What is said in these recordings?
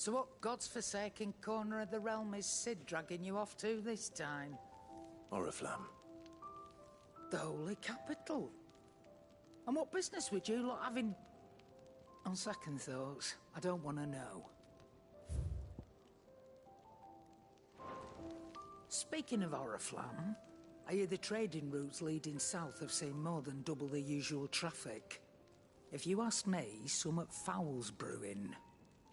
So what god's forsaken corner of the realm is Cid dragging you off to this time? Oriflamme. The holy capital. And what business would you lot have in... On second thoughts, I don't want to know. Speaking of Oriflamme, I hear the trading routes leading south have seen more than double the usual traffic. If you ask me, summat foul's brewing.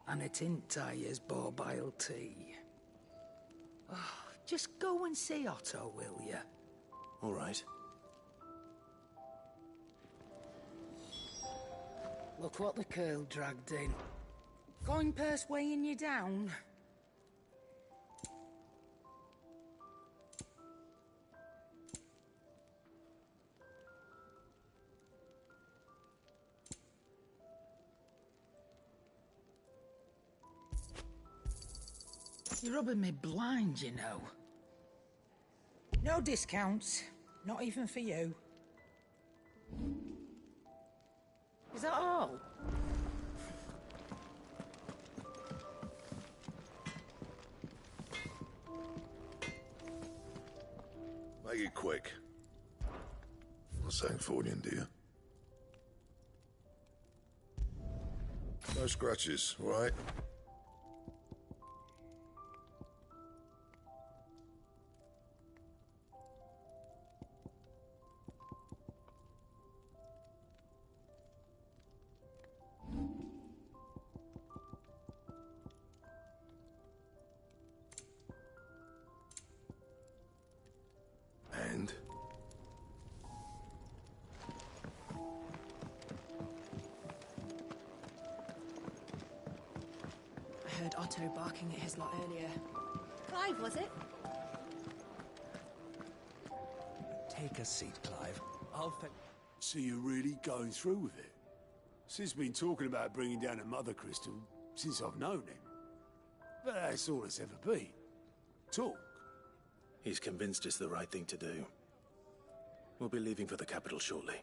And it ain't Tyre's borbile tea. Oh, just go and see Otto, will you? All right. Look what the curl dragged in. Coin purse weighing you down. You're rubbing me blind, you know. No discounts. Not even for you. Is that all? Make it quick. Not saying Fordian, do you? No scratches, all right? And? I heard Otto barking at his lot earlier. Clive, was it? Take a seat, Clive. So you're really going through with it? Sid's been talking about bringing down a mother crystal since I've known him. But that's all it's ever been. Talk. He's convinced it's the right thing to do. We'll be leaving for the capital shortly.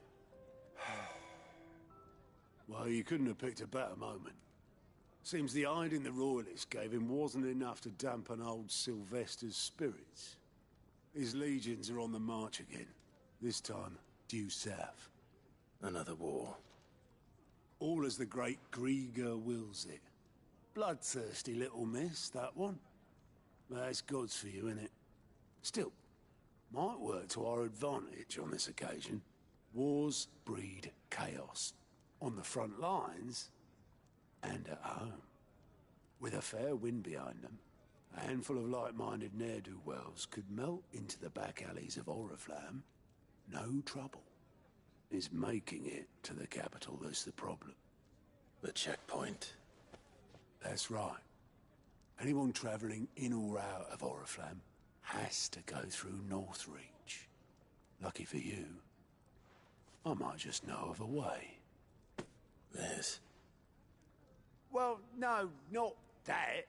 Well, you couldn't have picked a better moment. Seems the hiding the royalists gave him wasn't enough to dampen old Sylvester's spirits. His legions are on the march again. This time, due south. Another war. All as the great Grieger wills it. Bloodthirsty little miss, that one. That's God's for you, innit? Still, might work to our advantage on this occasion. Wars breed chaos. On the front lines, and at home. With a fair wind behind them, a handful of like-minded ne'er-do-wells could melt into the back alleys of Oriflamme. No trouble. It's making it to the capital that's the problem. The checkpoint. That's right. Anyone travelling in or out of Oriflamme has to go through Northreach. Lucky for you, I might just know of a way. This. Well, no, not that.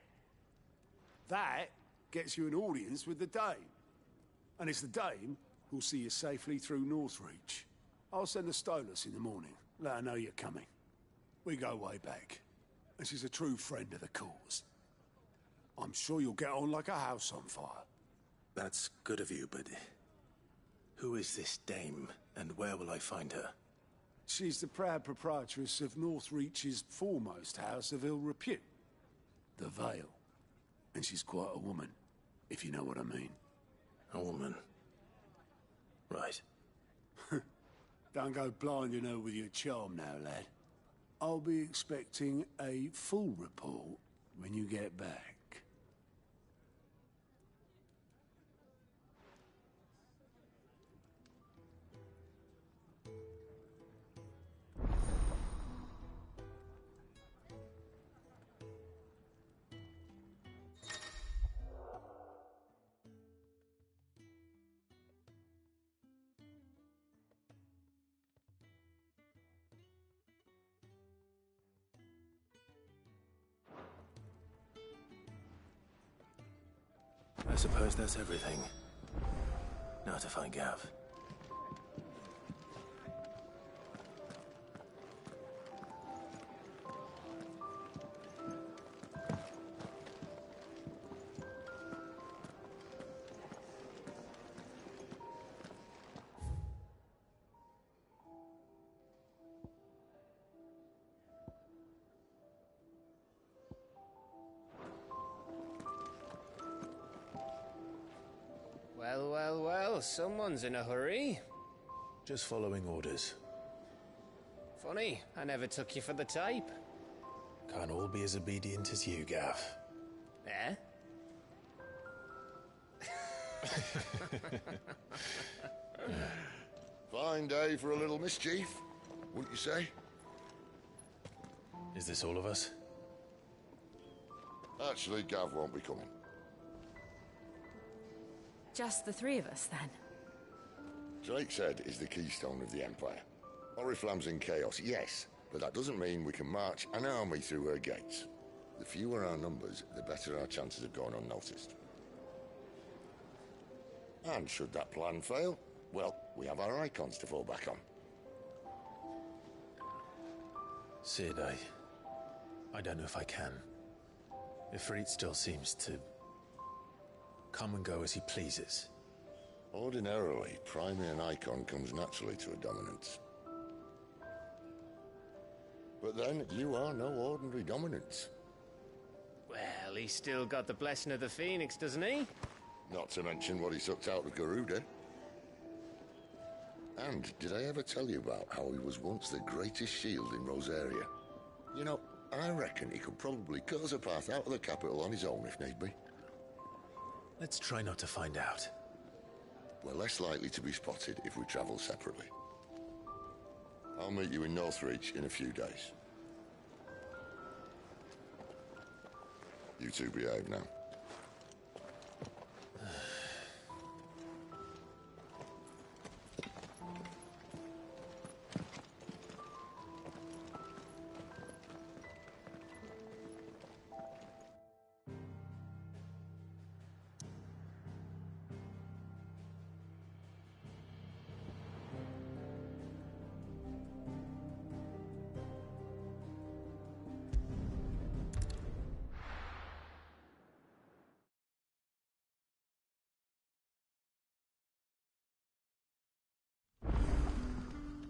That gets you an audience with the Dame. And it's the Dame who'll see you safely through Northreach. I'll send a Stolas in the morning. Let her know you're coming. We go way back. And she's a true friend of the cause. I'm sure you'll get on like a house on fire. That's good of you, but... who is this dame, and where will I find her? She's the proud proprietress of Northreach's foremost house of ill repute. The Vale. And she's quite a woman, if you know what I mean. A woman. Right. Don't go blinding her with your charm now, lad. I'll be expecting a full report when you get back. I suppose that's everything. Now to find Gav. Well, someone's in a hurry. Just following orders. Funny, I never took you for the type. Can't all be as obedient as you, Gav. Eh? Fine day for a little mischief, wouldn't you say? Is this all of us? Actually, Gav won't be coming. Just the three of us, then. Drake's Head is the keystone of the Empire. Oriflamme's in chaos, yes, but that doesn't mean we can march an army through her gates. The fewer our numbers, the better our chances of going unnoticed. And should that plan fail, well, we have our icons to fall back on. Sid, I don't know if I can. Ifrit still seems to come and go as he pleases. Ordinarily, priming an icon comes naturally to a dominance. But then, you are no ordinary dominance. Well, he's still got the blessing of the Phoenix, doesn't he? Not to mention what he sucked out of Garuda. And did I ever tell you about how he was once the greatest shield in Rosaria? You know, I reckon he could probably cut us a path out of the capital on his own if need be. Let's try not to find out. We're less likely to be spotted if we travel separately. I'll meet you in Northreach in a few days. You two behave now.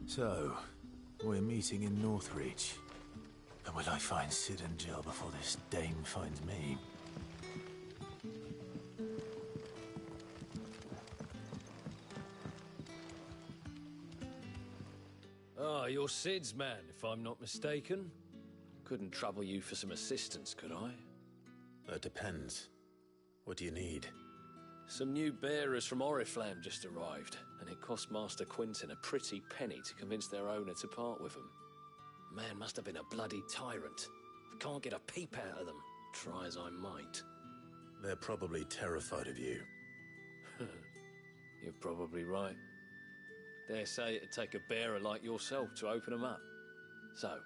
So, we're meeting in Northreach. And will I find Sid and Jill before this dame finds me? Ah, you're Sid's man, if I'm not mistaken. Couldn't trouble you for some assistance, could I? That depends. What do you need? Some new bearers from Oriflamme just arrived, and it cost Master Quinton a pretty penny to convince their owner to part with them. Man must have been a bloody tyrant. I can't get a peep out of them, try as I might. They're probably terrified of you. You're probably right. Dare say it'd take a bearer like yourself to open them up. So,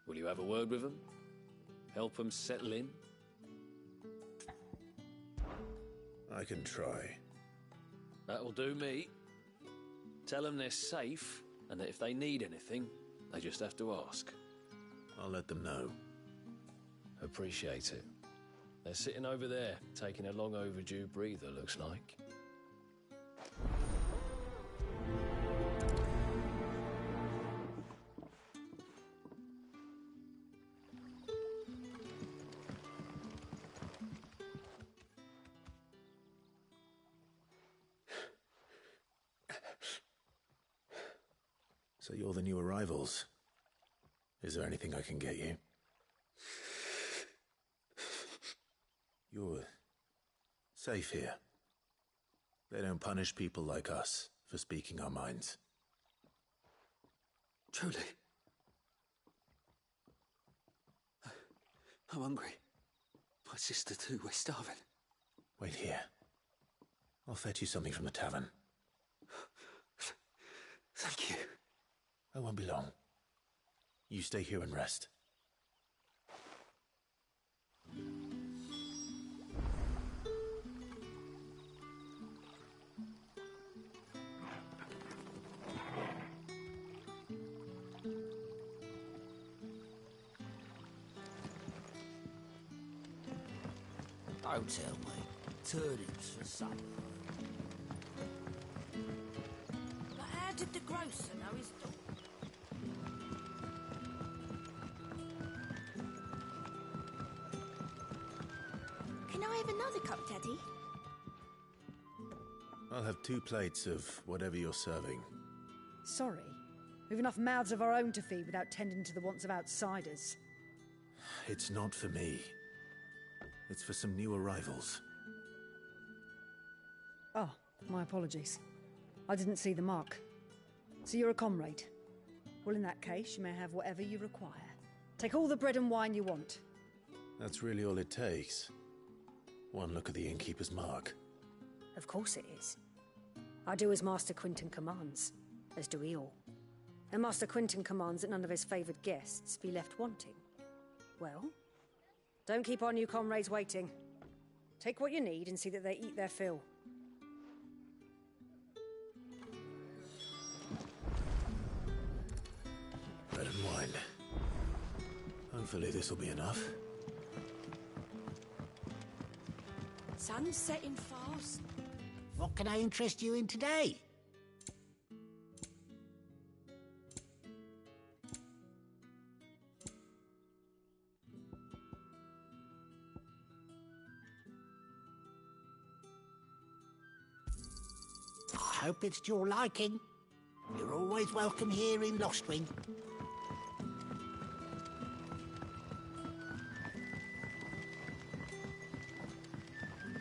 will you have a word with them? Help them settle in? I can try. That'll do me. Tell them they're safe, and that if they need anything, they just have to ask. I'll let them know. Appreciate it. They're sitting over there, taking a long overdue breather, looks like. So you're the new arrivals. Is there anything I can get you? You're safe here. They don't punish people like us for speaking our minds. Truly. I'm hungry. My sister too, we're starving. Wait here. I'll fetch you something from the tavern. Thank you. I won't be long. You stay here and rest. Don't tell me. Turnips for supper. But how did the grocer know his dog? Can I have another cup, Daddy? I'll have 2 plates of whatever you're serving. Sorry. We've enough mouths of our own to feed without tending to the wants of outsiders. It's not for me. It's for some new arrivals. Oh, my apologies. I didn't see the mark. So you're a comrade? Well, in that case, you may have whatever you require. Take all the bread and wine you want. That's really all it takes. One look at the innkeeper's mark. Of course it is. I do as Master Quinton commands, as do we all. And Master Quinton commands that none of his favoured guests be left wanting. Well, don't keep our new comrades waiting. Take what you need and see that they eat their fill. Bread and wine. Hopefully this'll be enough. Sun's setting fast. What can I interest you in today? I hope it's to your liking. You're always welcome here in Lostwing.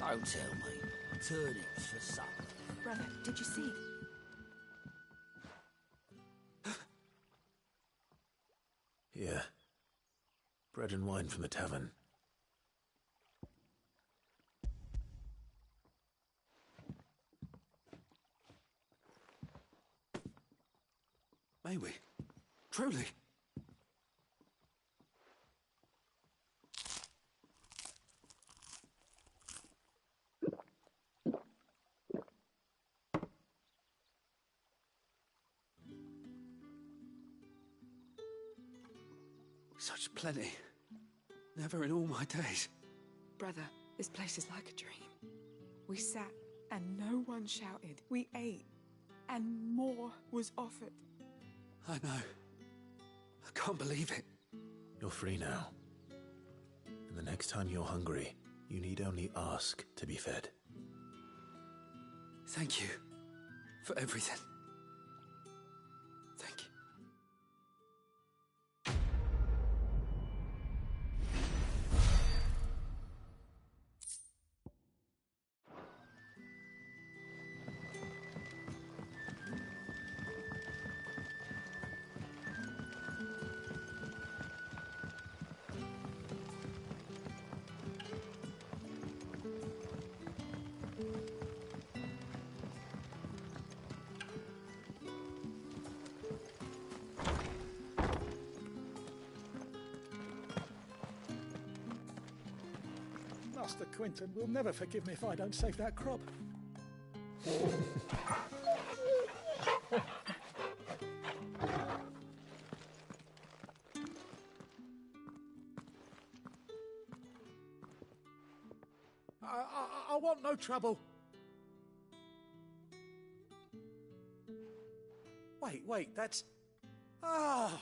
Don't tell me. Turnips for supper. Brother, did you see? Yeah. Bread and wine from the tavern. May we? Truly? Such plenty. Never in all my days. Brother, this place is like a dream. We sat and no one shouted. We ate and more was offered. I know. I can't believe it. You're free now. And the next time you're hungry, you need only ask to be fed. Thank you for everything. Thank you. Master Quinton will never forgive me if I don't save that crop. I want no trouble. Wait, that's... Ah,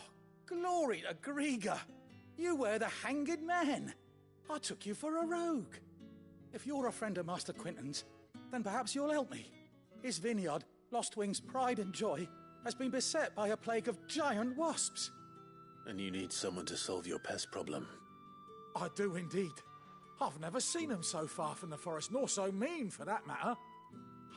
glory to Griga. You were the hanged man. I took you for a rogue. If you're a friend of Master Quinton's, then perhaps you'll help me. His vineyard, Lostwing's pride and joy, has been beset by a plague of giant wasps. And you need someone to solve your pest problem. I do indeed. I've never seen them so far from the forest, nor so mean for that matter.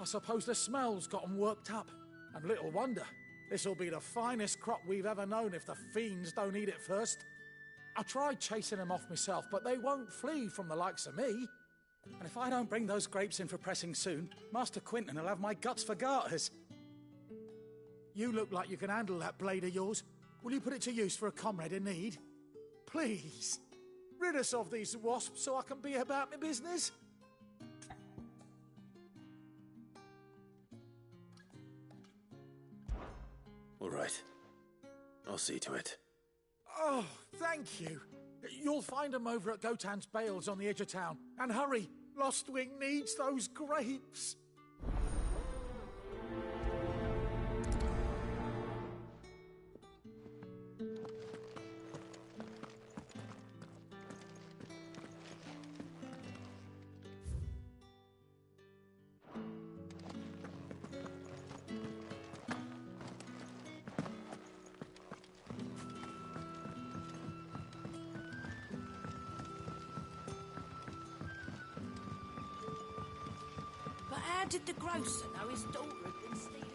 I suppose the smell's got 'em worked up. And little wonder. This'll be the finest crop we've ever known if the fiends don't eat it first. I tried chasing them off myself, but they won't flee from the likes of me. And if I don't bring those grapes in for pressing soon, Master Quinton will have my guts for garters. You look like you can handle that blade of yours. Will you put it to use for a comrade in need? Please, rid us of these wasps so I can be about my business. All right. I'll see to it. Oh, thank you. You'll find them over at Gotan's Bales on the edge of town. And hurry, Lostwing needs those grapes. did the grocer know his daughter had been stealing?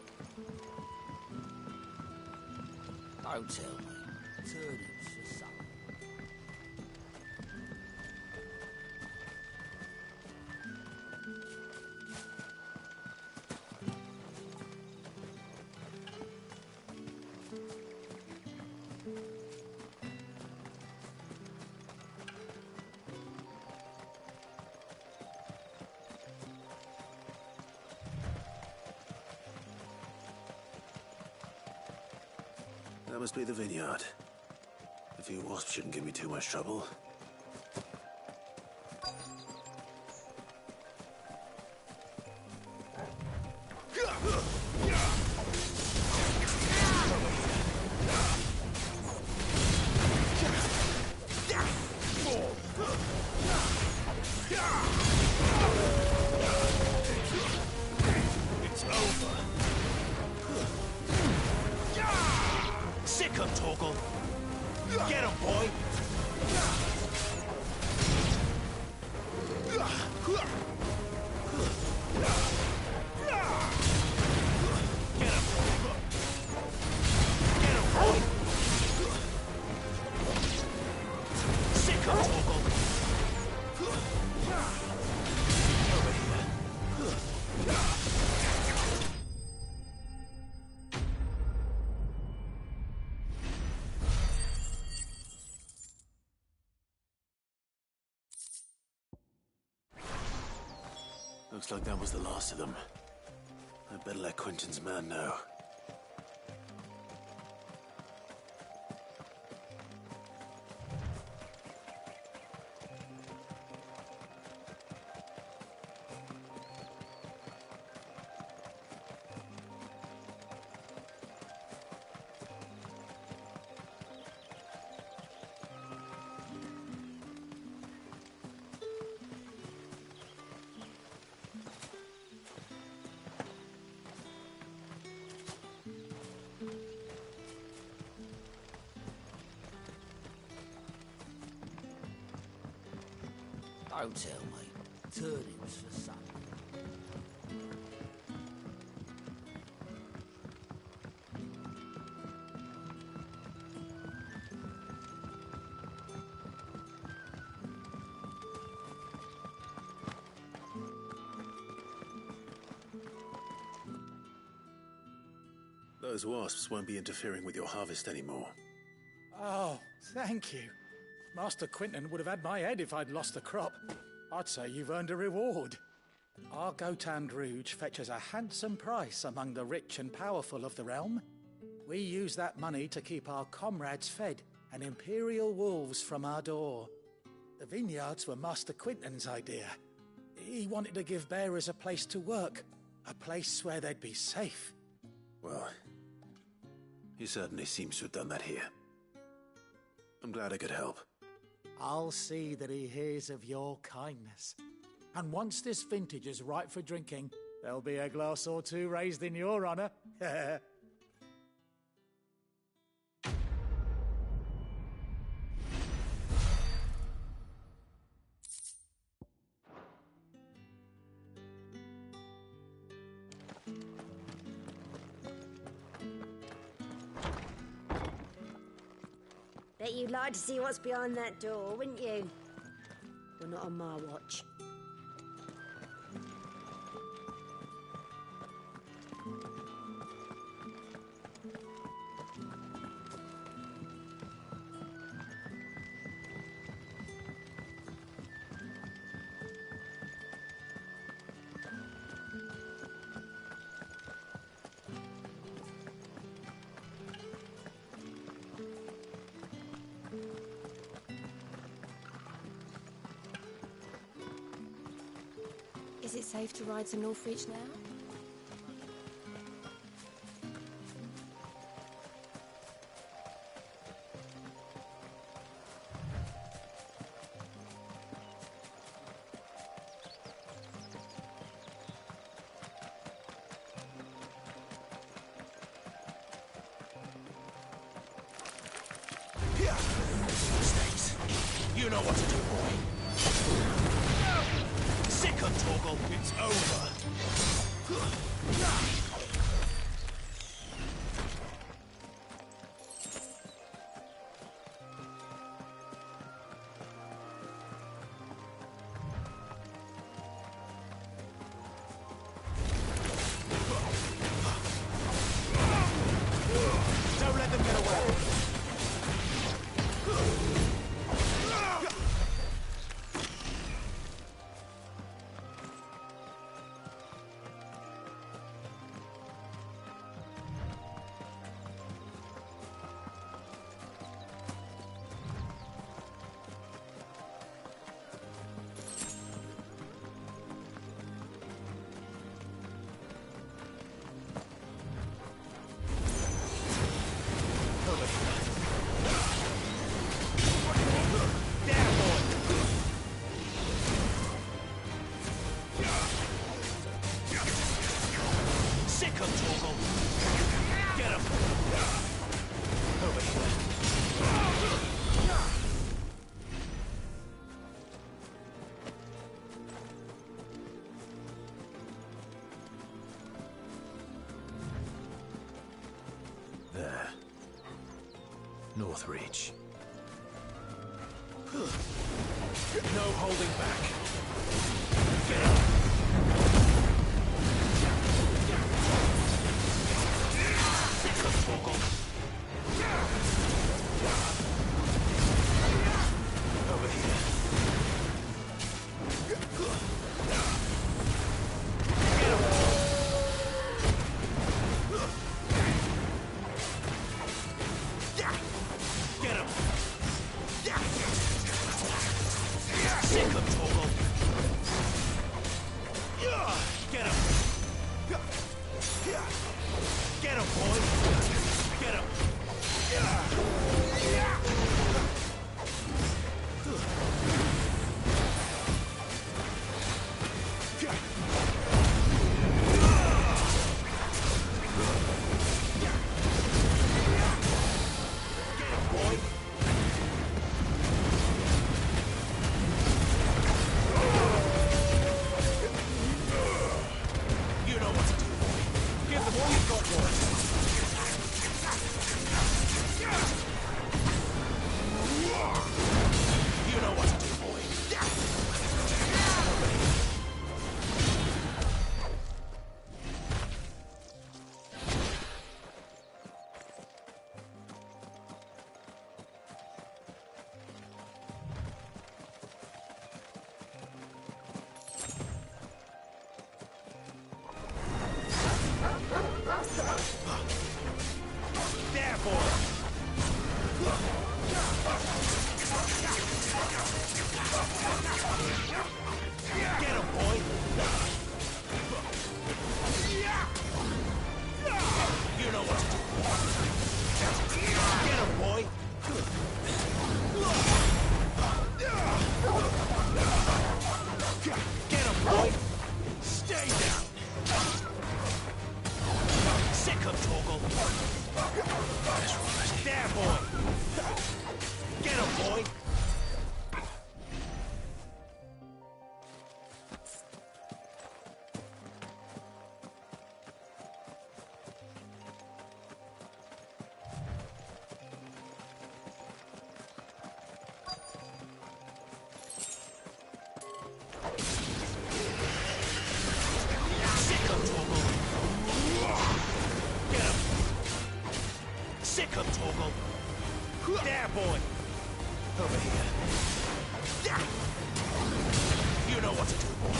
Don't tell me. Turnips for supper. That must be the vineyard. A few wasps shouldn't give me too much trouble. It's over. Sick him, Torgal. Get him, boy. Looks like that was the last of them. I'd better let Quentin's man know. Don't tell me. Turnips for supper. Those wasps won't be interfering with your harvest anymore. Oh, thank you. Master Quinton would have had my head if I'd lost the crop. I'd say you've earned a reward. Our Gotand Rouge fetches a handsome price among the rich and powerful of the realm. We use that money to keep our comrades fed and imperial wolves from our door. The vineyards were Master Quinton's idea. He wanted to give bearers a place to work, a place where they'd be safe. Well, he certainly seems to have done that here. I'm glad I could help. I'll see that he hears of your kindness. And once this vintage is ripe for drinking, there'll be a glass or two raised in your honor. Bet you'd like to see what's behind that door, wouldn't you? Well, not on my watch. Is it safe to ride to Northreach now? Mistakes. You know what to do, boy. Sick of Torgal. It's over. Don't let them get away. There. North Reach. No holding back. Get up. Over here. Get him. Get him, boy! Get him! You know what to do, boy. Give them all you've got, boy. You know what to do, boy. There, boy. Get him, boy. You know what to do. Get him, boy. Get him, boy. Stay down. Sick him, Torgal. There, boy. Get him, boy. Sick him, Torgal. Get him. Sick him, Torgal. There, boy. Over here. You know what to do, boy.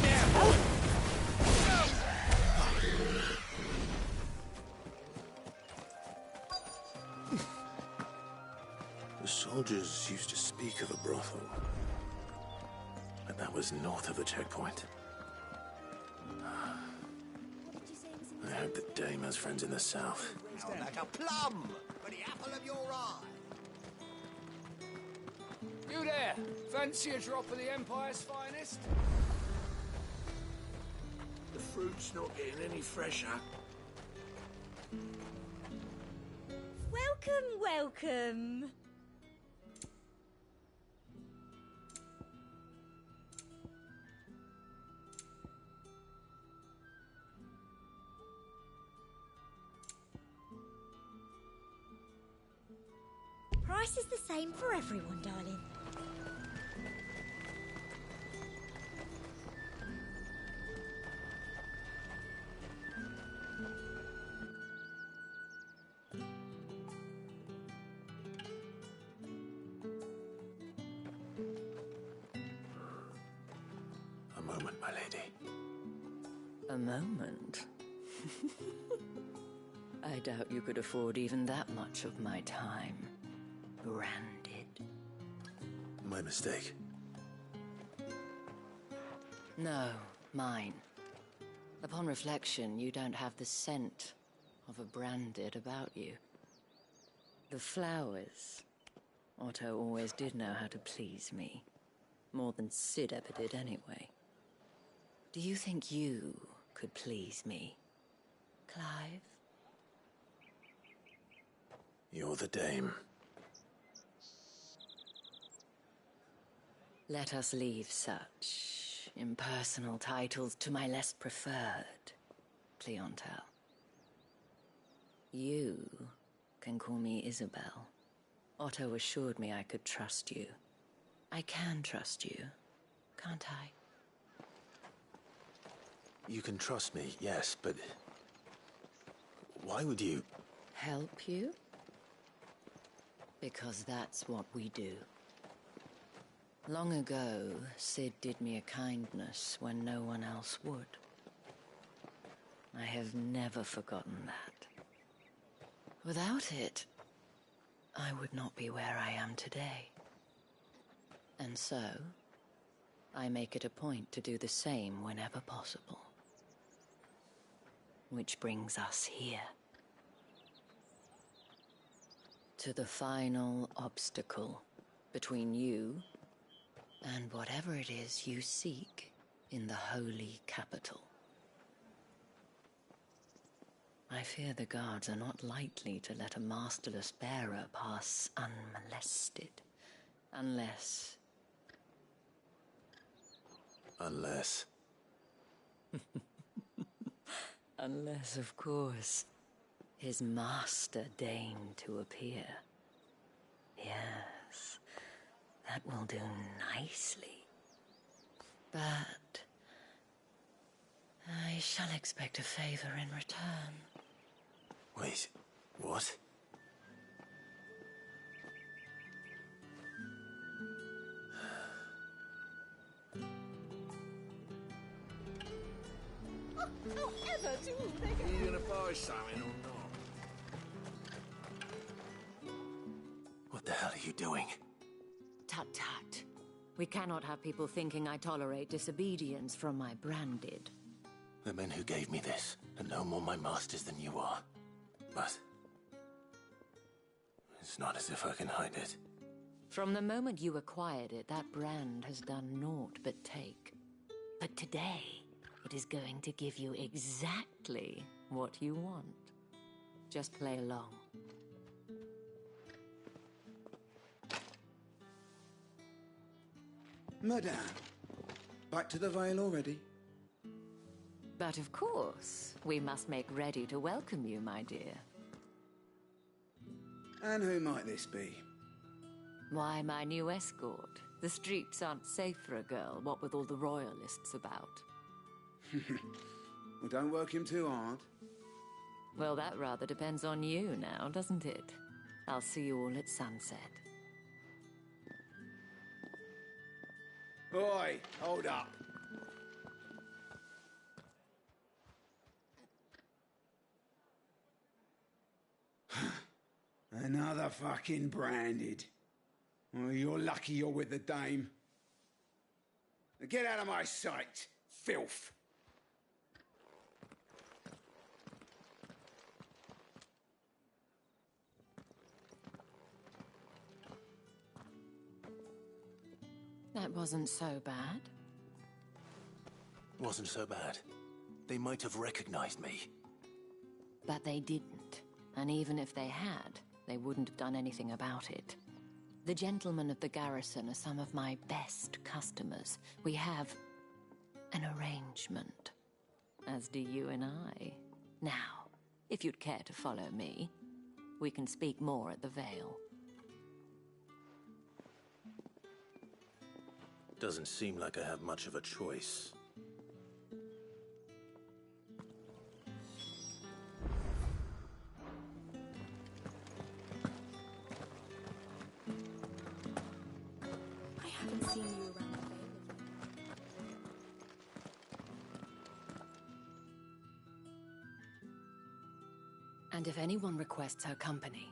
There, boy. The soldiers used to speak of a brothel. But that was north of the checkpoint. I hope that Dame has friends in the south. Like a plum for the apple of your eye. You there? Fancy a drop of the Empire's finest? The fruit's not getting any fresher. Welcome, welcome. price is the same for everyone, darling. A moment, my lady. A moment? I doubt you could afford even that much of my time. Branded. My mistake. No, mine. Upon reflection, you don't have the scent of a branded about you. The flowers. Otto always did know how to please me. More than Sid ever did anyway. Do you think you could please me, Clive? You're the dame. Let us leave such impersonal titles to my less preferred clientele. You can call me Isabel. Otto assured me I could trust you. I can trust you, can't I? You can trust me, yes, but... why would you... Help you? Because that's what we do. Long ago, Sid did me a kindness when no one else would. I have never forgotten that. Without it, I would not be where I am today. And so, I make it a point to do the same whenever possible. Which brings us here. To the final obstacle between you and whatever it is you seek in the holy capital. I fear the guards are not likely to let a masterless bearer pass unmolested. Unless... Unless... Unless, of course, his master deigned to appear. Yes, that will do nicely. But I shall expect a favor in return. Wait, what? However do they Are go? you gonna buy something or not? What the hell are you doing? Tut-tut. We cannot have people thinking I tolerate disobedience from my branded. The men who gave me this are no more my masters than you are. But... it's not as if I can hide it. From the moment you acquired it, that brand has done naught but take. But today, it is going to give you exactly what you want. Just play along. Madame, back to the Vale already? But of course, we must make ready to welcome you, my dear. And who might this be? Why, my new escort. The streets aren't safe for a girl, what with all the royalists about. Well, don't work him too hard. Well, that rather depends on you now, doesn't it? I'll see you all at sunset. Oi, hold up. Another fucking branded. Well, you're lucky you're with the dame. Now get out of my sight, filth. That wasn't so bad. Wasn't so bad. They might have recognized me. But they didn't. And even if they had, they wouldn't have done anything about it. The gentlemen of the garrison are some of my best customers. We have an arrangement, as do you and I. Now, if you'd care to follow me, we can speak more at the Vale. Doesn't seem like I have much of a choice. I haven't seen you around the Vale. And if anyone requests her company,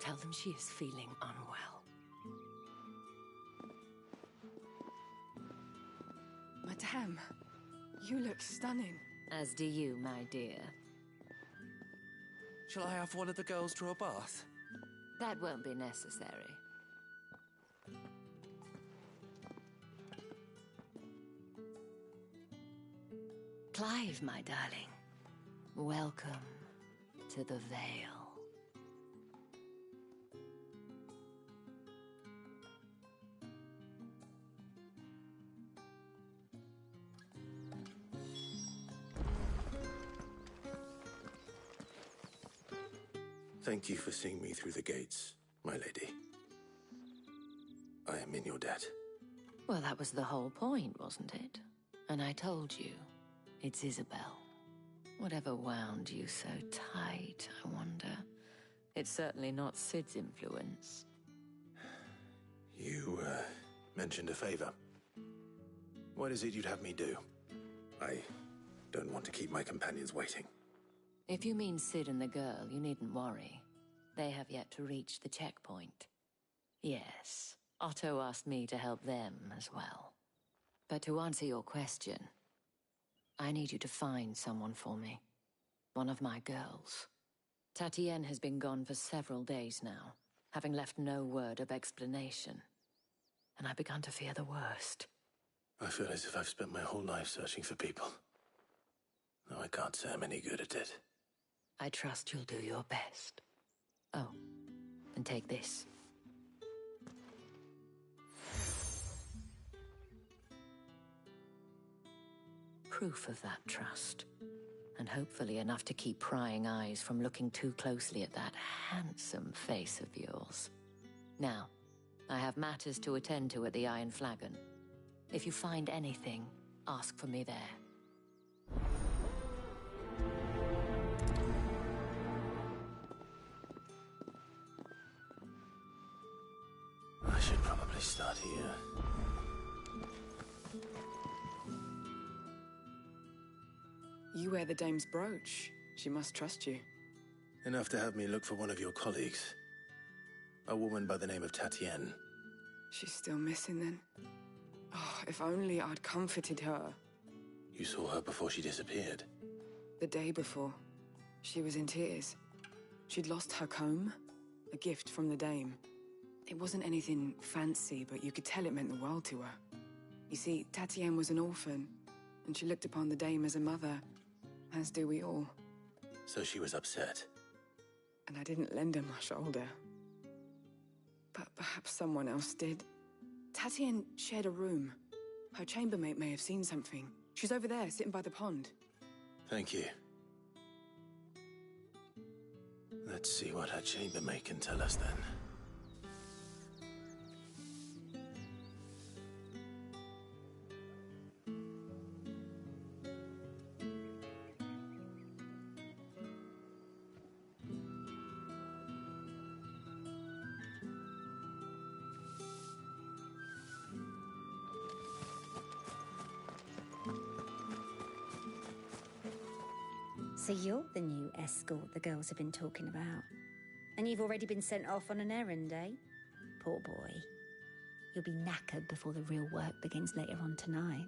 tell them she is feeling unwell. Madame, you look stunning. As do you, my dear. Shall I have one of the girls draw a bath? That won't be necessary. Clive, my darling. Welcome to the Vale. Thank you for seeing me through the gates, my lady. I am in your debt. Well, that was the whole point, wasn't it? And I told you, it's Isabel. Whatever wound you so tight, I wonder. It's certainly not Sid's influence. You, mentioned a favor. What is it you'd have me do? I don't want to keep my companions waiting. If you mean Sid and the girl, you needn't worry. They have yet to reach the checkpoint. Yes, Otto asked me to help them as well. But to answer your question, I need you to find someone for me. One of my girls. Tatienne has been gone for several days now, having left no word of explanation. And I've begun to fear the worst. I feel as if I've spent my whole life searching for people. Though I can't say I'm any good at it. I trust you'll do your best. Oh, and take this. Proof of that trust. And hopefully enough to keep prying eyes from looking too closely at that handsome face of yours. Now, I have matters to attend to at the Iron Flagon. If you find anything, ask for me there. I should probably start here. You wear the dame's brooch. She must trust you. Enough to have me look for one of your colleagues. A woman by the name of Tatienne. She's still missing then? Oh, if only I'd comforted her. You saw her before she disappeared. The day before. She was in tears. She'd lost her comb, a gift from the dame. It wasn't anything fancy, but you could tell it meant the world to her. You see, Tatienne was an orphan, and she looked upon the dame as a mother, as do we all. So she was upset. And I didn't lend her my shoulder. But perhaps someone else did. Tatienne shared a room. Her chambermaid may have seen something. She's over there, sitting by the pond. Thank you. Let's see what her chambermaid can tell us then. So you're the new escort the girls have been talking about. And you've already been sent off on an errand, eh? Poor boy. You'll be knackered before the real work begins later on tonight.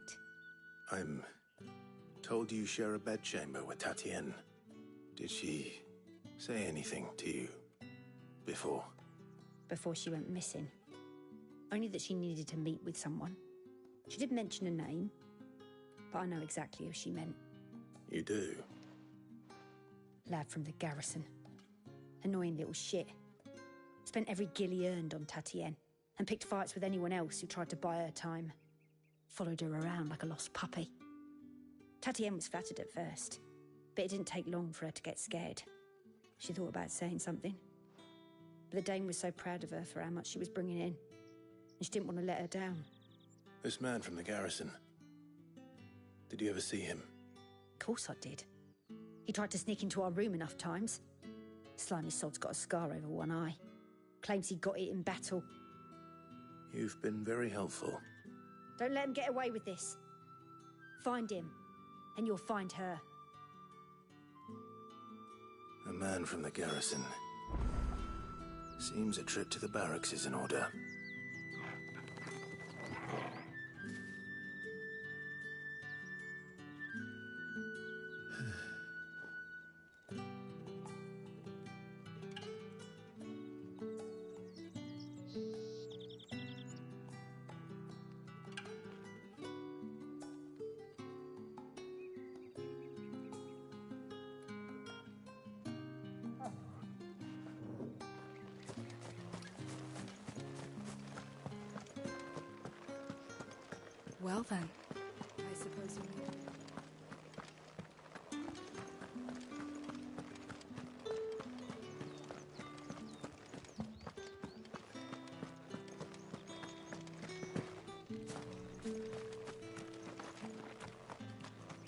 I'm told you share a bedchamber with Tatienne. Did she say anything to you before? Before she went missing. Only that she needed to meet with someone. She did mention a name, but I know exactly who she meant. You do? Lad from the garrison. Annoying little shit. Spent every gil he earned on Tatienne, and picked fights with anyone else who tried to buy her time. Followed her around like a lost puppy. Tatienne was flattered at first, but it didn't take long for her to get scared. She thought about saying something. But the dame was so proud of her for how much she was bringing in, and she didn't want to let her down. This man from the garrison. Did you ever see him? Of course I did. He tried to sneak into our room enough times. Slimy sod's got a scar over one eye. Claims he got it in battle. You've been very helpful. Don't let him get away with this. Find him, and you'll find her. A man from the garrison. Seems a trip to the barracks is in order. Well then, I suppose we will.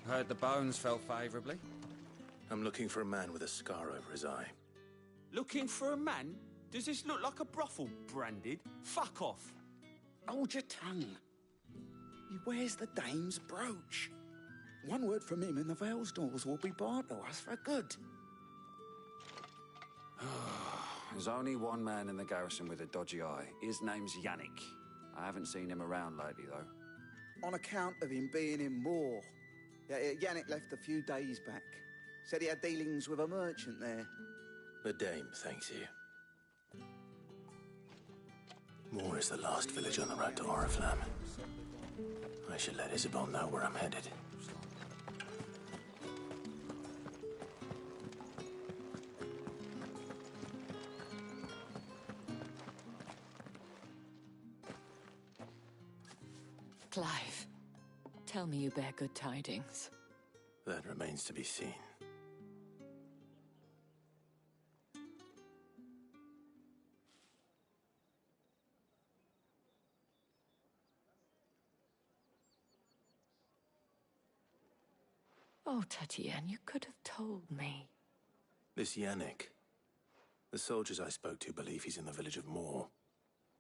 Heard the bones fell favourably. I'm looking for a man with a scar over his eye. Looking for a man? Does this look like a brothel, Branded? Fuck off. Hold your tongue. He wears the dame's brooch. One word from him and the Vale's doors will be barred to us for good. There's only one man in the garrison with a dodgy eye. His name's Yannick. I haven't seen him around lately, though. On account of him being in war. Yannick left a few days back. Said he had dealings with a merchant there. The dame thanks you. Moor is the last village on the road to Oriflamme. I should let Isabel know where I'm headed. Clive, tell me you bear good tidings. That remains to be seen. Oh, Tatiana, you could have told me. This Yannick. The soldiers I spoke to believe he's in the village of Moor.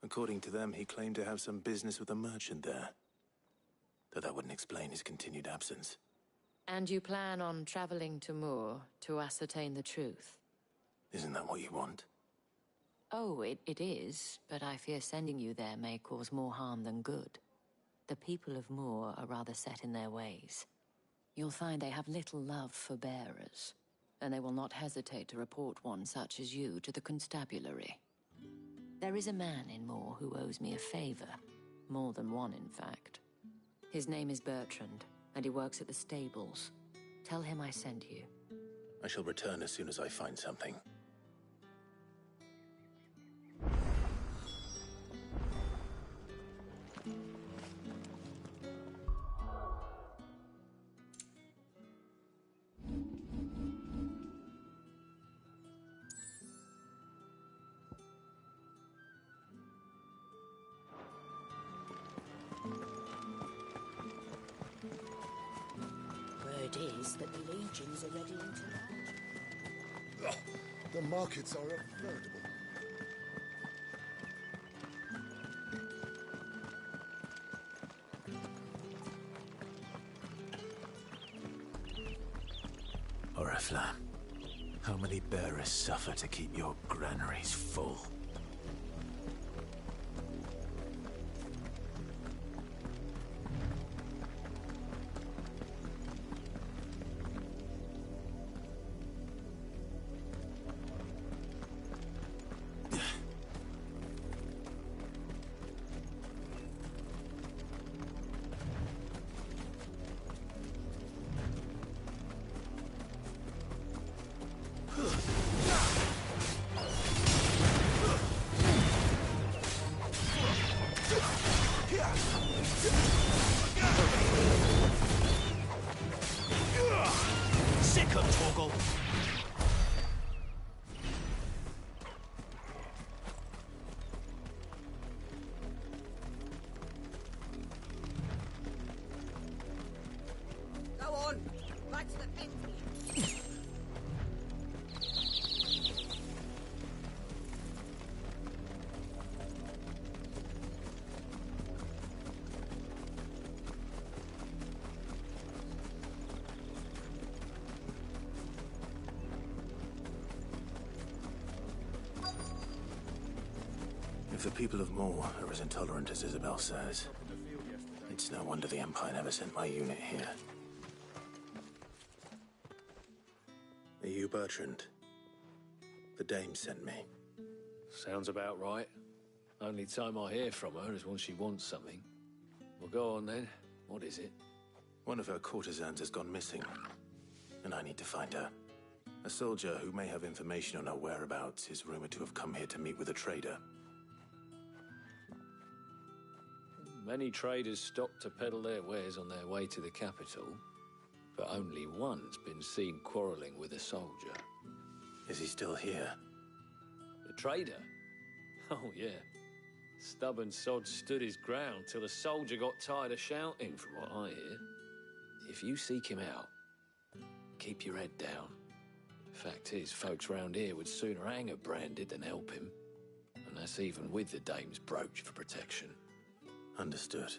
According to them, he claimed to have some business with a merchant there. Though that wouldn't explain his continued absence. And you plan on traveling to Moor to ascertain the truth? Isn't that what you want? Oh, it is, but I fear sending you there may cause more harm than good. The people of Moor are rather set in their ways. You'll find they have little love for bearers, and they will not hesitate to report one such as you to the constabulary. There is a man in Moor who owes me a favor. More than one, in fact. His name is Bertrand, and he works at the stables. Tell him I sent you. I shall return as soon as I find something. Word is that the legions are ready into march. The markets are a veritable. Oriflamme, how many bearers suffer to keep your granaries full? If the people of Moor are as intolerant as Isabel says, it's no wonder the Empire never sent my unit here. Are you Bertrand? The Dame sent me. Sounds about right. Only time I hear from her is when she wants something. Well, go on then. What is it? One of her courtesans has gone missing, and I need to find her. A soldier who may have information on her whereabouts is rumored to have come here to meet with a trader. Many traders stop to peddle their wares on their way to the capital, but only one's been seen quarreling with a soldier. Is he still here? The trader? Oh, yeah. Stubborn sod stood his ground till the soldier got tired of shouting, from what I hear. If you seek him out, keep your head down. Fact is, folks round here would sooner hang a branded than help him. And that's even with the Dame's brooch for protection. Understood.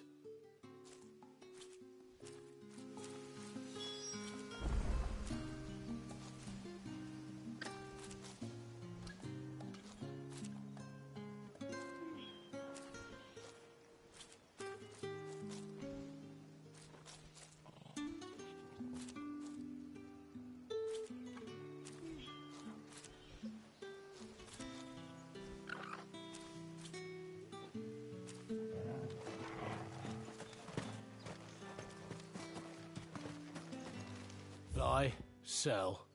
Buy, sell,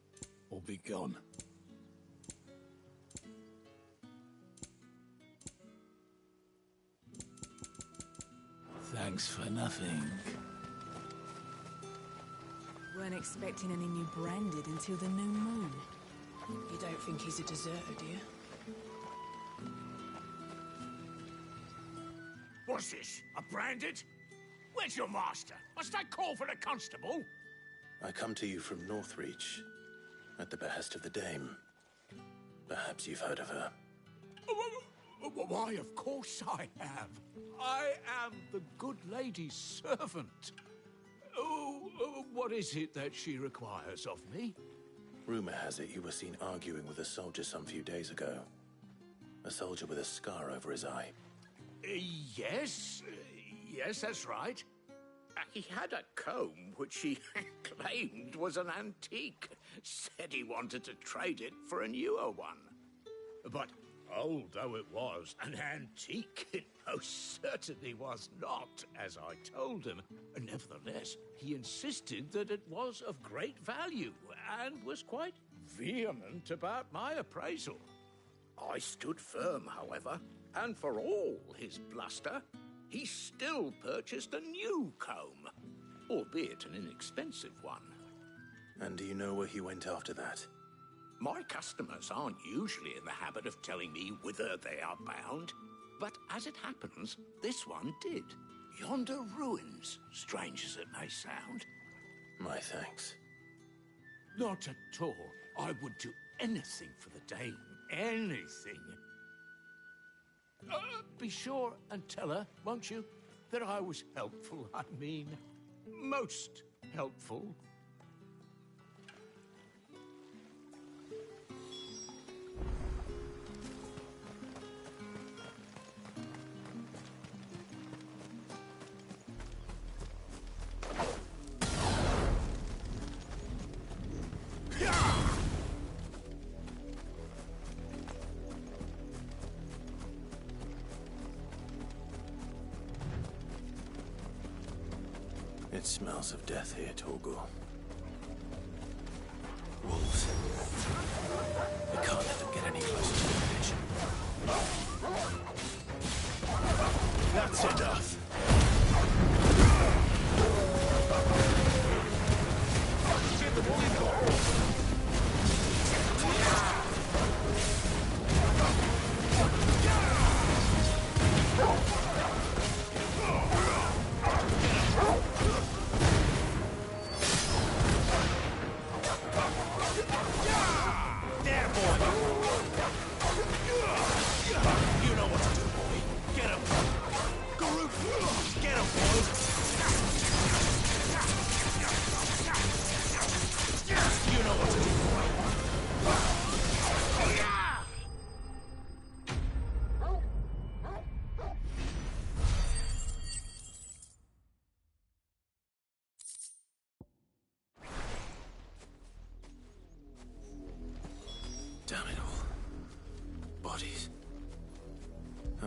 or be gone. Thanks for nothing. Weren't expecting any new branded until the new moon. You don't think he's a deserter, do you? What's this? A branded? Where's your master? Must I call for the constable? I come to you from Northreach, at the behest of the Dame. Perhaps you've heard of her. Why, of course I have. I am the good lady's servant. What is it that she requires of me? Rumor has it you were seen arguing with a soldier some few days ago. A soldier with a scar over his eye. Yes, that's right. He had a comb which he claimed was an antique. Said he wanted to trade it for a newer one. But old though it was, an antique it most certainly was not, as I told him. Nevertheless, he insisted that it was of great value and was quite vehement about my appraisal. I stood firm, however, and for all his bluster, he still purchased a new comb, albeit an inexpensive one. And do you know where he went after that? My customers aren't usually in the habit of telling me whither they are bound, but as it happens, this one did. Yonder ruins, strange as it may sound. My thanks. Not at all. I would do anything for the Dame. Anything. Be sure and tell her, won't you, that I was helpful. I mean, most helpful. It smells of death here, Torgal. Wolves. We can't let them get any closer to the village. That's enough.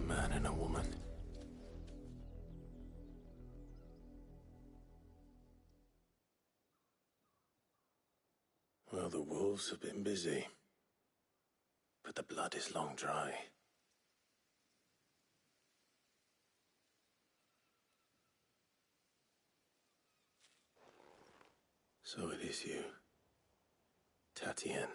man and a woman. Well, the wolves have been busy, but the blood is long dry. So it is you, Tatienne.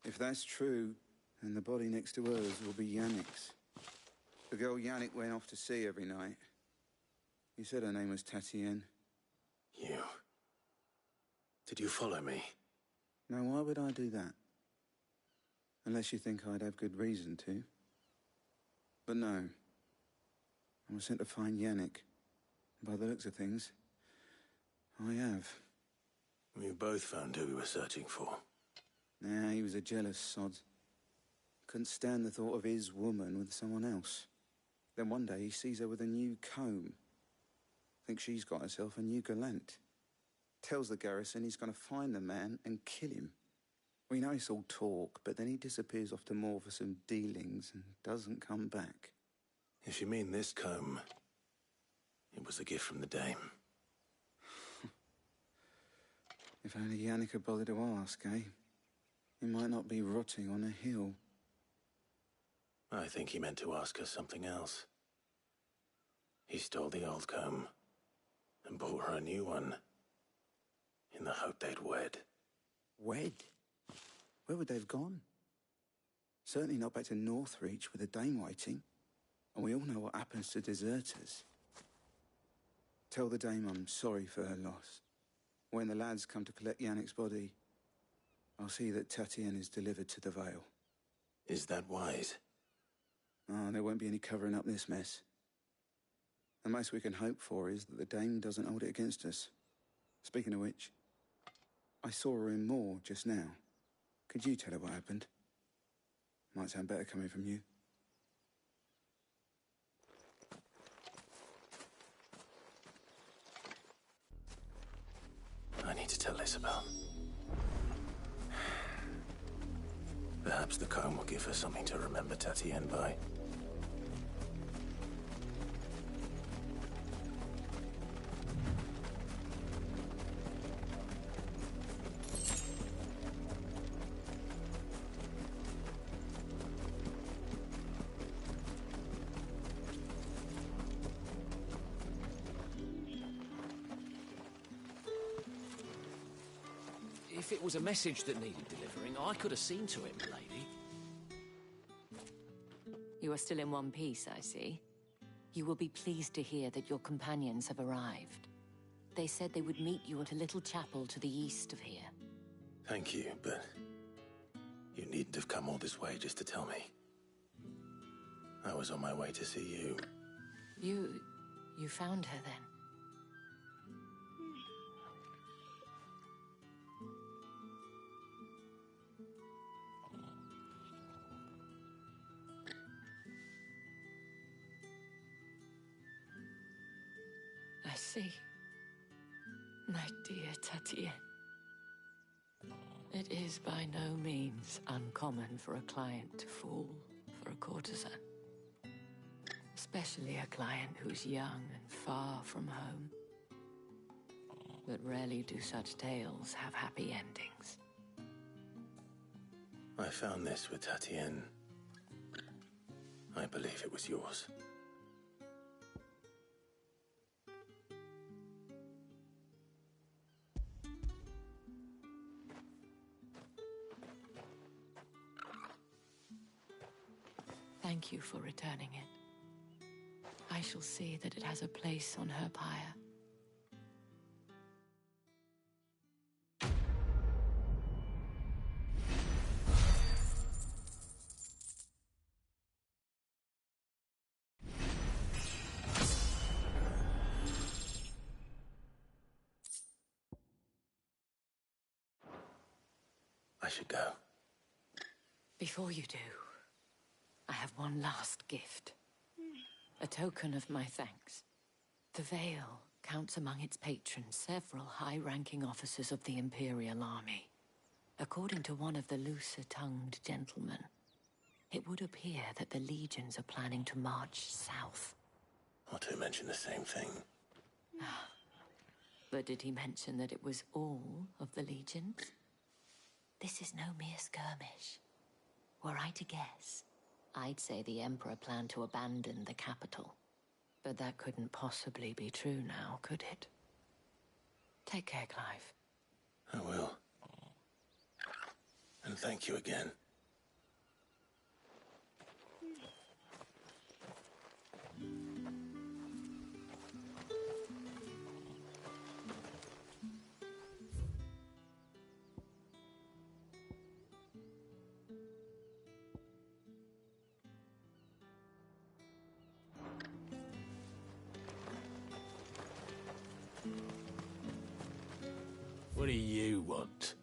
If that's true, then the body next to hers will be Yannick's. The girl Yannick went off to see every night. You said her name was Tatienne. You... Did you follow me? Now, why would I do that? Unless you think I'd have good reason to. But no. I was sent to find Yannick. By the looks of things, I have. We both found who we were searching for. Nah, he was a jealous sod. Couldn't stand the thought of his woman with someone else. Then one day he sees her with a new comb. Thinks she's got herself a new gallant. Tells the garrison he's going to find the man and kill him. We know it's all talk, but then he disappears off to Moor for some dealings and doesn't come back. If you mean this comb, it was a gift from the dame. If only Yannick had bothered to ask, eh? He might not be rotting on a hill. I think he meant to ask her something else. He stole the old comb and bought her a new one in the hope they'd wed. Wed? Where would they have gone? Certainly not back to Northreach with a dame waiting. And we all know what happens to deserters. Tell the dame I'm sorry for her loss. When the lads come to collect Yannick's body, I'll see that Tatienne is delivered to the Vale. Is that wise? Oh, there won't be any covering up this mess. The most we can hope for is that the dame doesn't hold it against us. Speaking of which, I saw her in Moor just now. Could you tell her what happened? Might sound better coming from you. I need to tell Isabel. Perhaps the comb will give her something to remember Tatienne by. If it was a message that needed delivering, I could have seen to it, milady. You are still in one piece, I see. You will be pleased to hear that your companions have arrived. They said they would meet you at a little chapel to the east of here. Thank you, but you needn't have come all this way just to tell me. I was on my way to see you. You found her then? I see. My dear Tatienne. It is by no means uncommon for a client to fall for a courtesan. Especially a client who's young and far from home. But rarely do such tales have happy endings. I found this with Tatienne. I believe it was yours. Thank you for returning it. I shall see that it has a place on her pyre. I should go. Before you do, I have one last gift. A token of my thanks. The Vale counts among its patrons several high-ranking officers of the Imperial Army. According to one of the looser-tongued gentlemen, it would appear that the legions are planning to march south. Or to mention the same thing. But did he mention that it was all of the legions? This is no mere skirmish. Were I to guess, I'd say the Emperor planned to abandon the capital. But that couldn't possibly be true now, could it? Take care, Clive. I will. And thank you again. What do you want?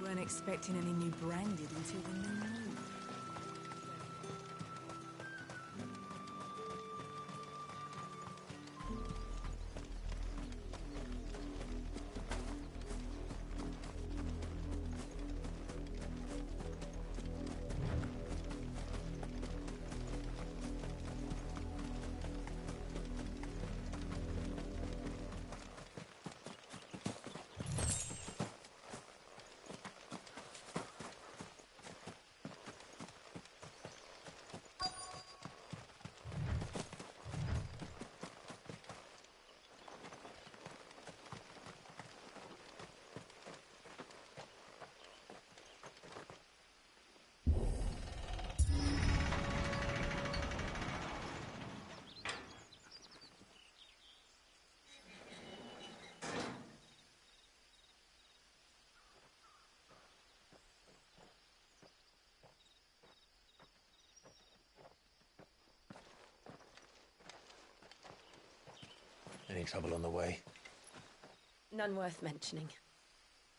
Weren't expecting any new branded until the new moon. Any trouble on the way? None worth mentioning.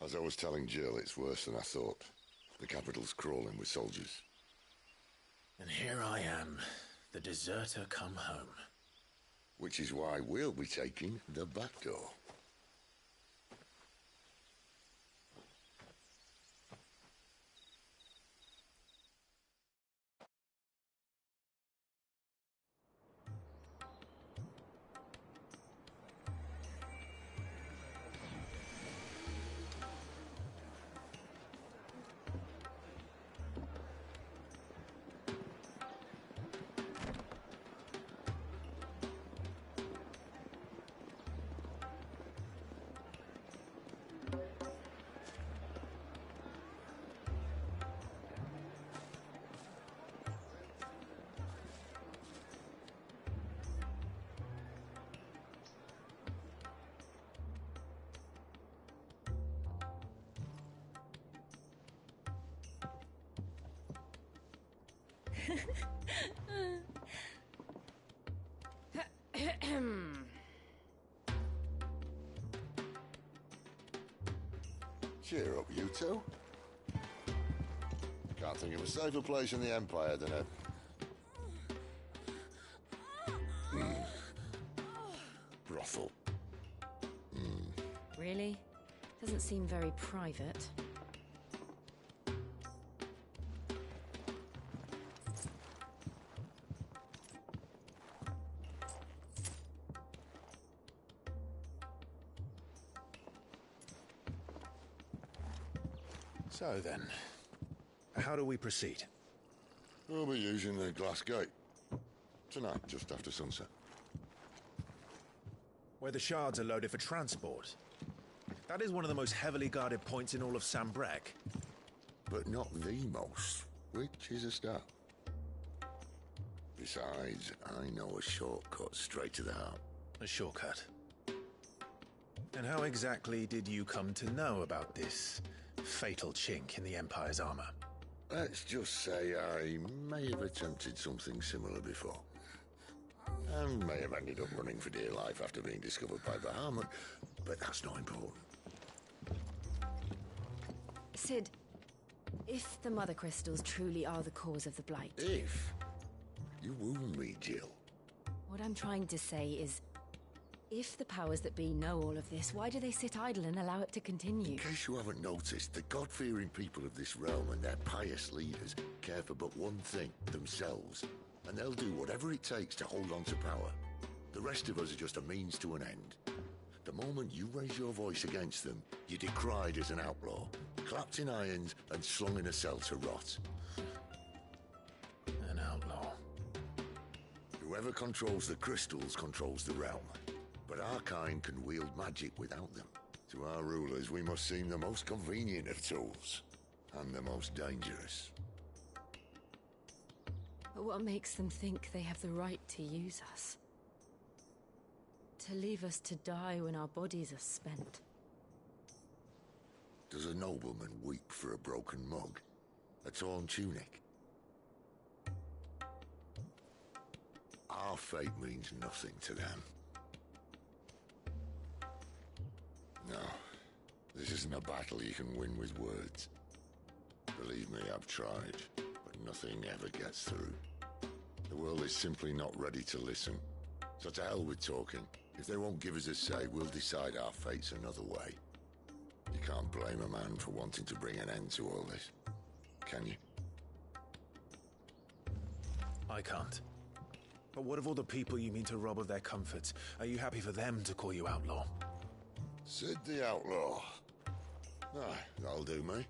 As I was telling Jill, it's worse than I thought. The capital's crawling with soldiers. And here I am, the deserter come home. Which is why we'll be taking the back door. Cheer up, you two. Can't think of a safer place in the Empire than a... brothel. Really? Doesn't seem very private. So then, how do we proceed? We'll be using the glass gate. Tonight, just after sunset. Where the shards are loaded for transport. That is one of the most heavily guarded points in all of Sambrek. But not the most, which is a start. Besides, I know a shortcut straight to the heart. A shortcut? And how exactly did you come to know about this fatal chink in the Empire's armor? Let's just say I may have attempted something similar before. And may have ended up running for dear life after being discovered by Bahamut, but that's not important. Sid, if the Mother Crystals truly are the cause of the Blight... If? You wound me, Jill. What I'm trying to say is... If the powers that be know all of this, why do they sit idle and allow it to continue? In case you haven't noticed, the God-fearing people of this realm and their pious leaders care for but one thing, themselves. And they'll do whatever it takes to hold on to power. The rest of us are just a means to an end. The moment you raise your voice against them, you're decried as an outlaw, clapped in irons and slung in a cell to rot. An outlaw. Whoever controls the crystals controls the realm. But our kind can wield magic without them. To our rulers, we must seem the most convenient of tools, and the most dangerous. But what makes them think they have the right to use us? To leave us to die when our bodies are spent? Does a nobleman weep for a broken mug? A torn tunic? Our fate means nothing to them. No, this isn't a battle you can win with words. Believe me, I've tried, but nothing ever gets through. The world is simply not ready to listen. So to hell with talking. If they won't give us a say, we'll decide our fates another way. You can't blame a man for wanting to bring an end to all this, can you? I can't. But what of all the people you mean to rob of their comforts? Are you happy for them to call you outlaw? Sid the Outlaw. Aye, that'll do me.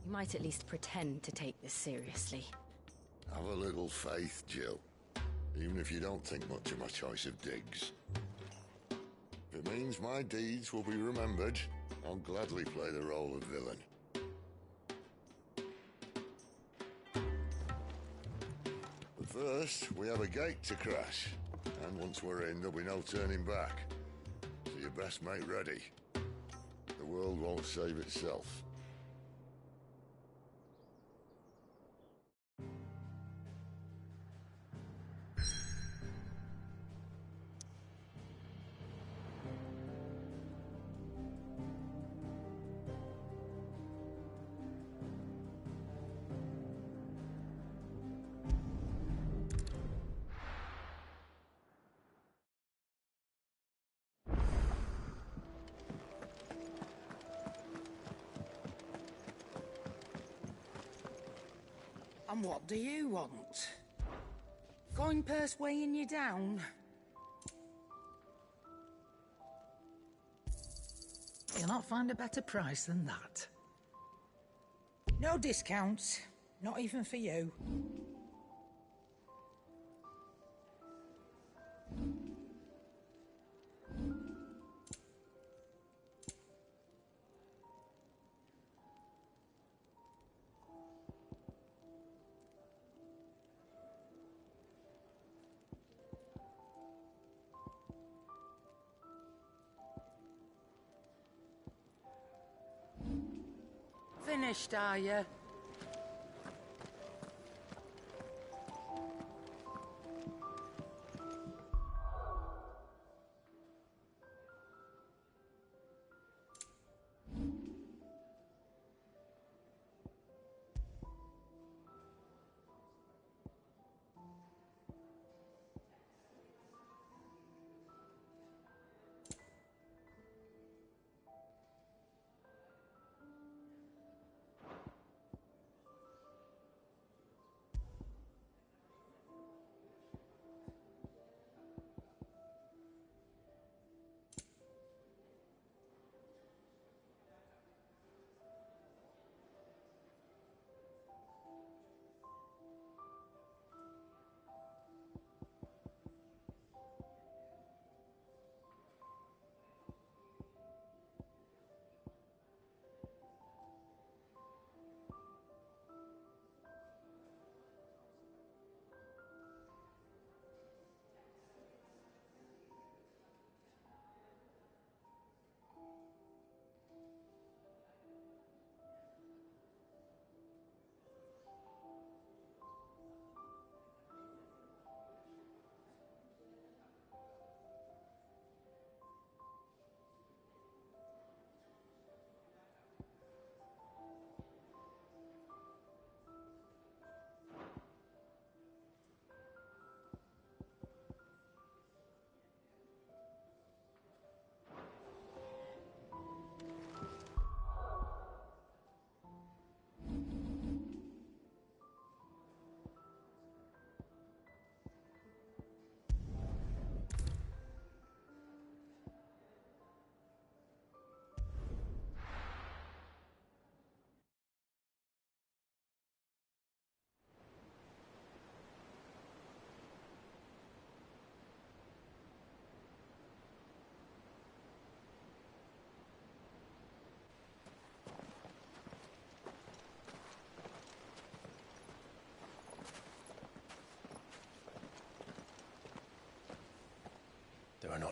You might at least pretend to take this seriously. Have a little faith, Jill. Even if you don't think much of my choice of digs. If it means my deeds will be remembered, I'll gladly play the role of villain. But first, we have a gate to crash. And once we're in, there'll be no turning back. So you best make ready. The world won't save itself. And what do you want? Coin purse weighing you down? You'll not find a better price than that. No discounts, not even for you. Finished, are you?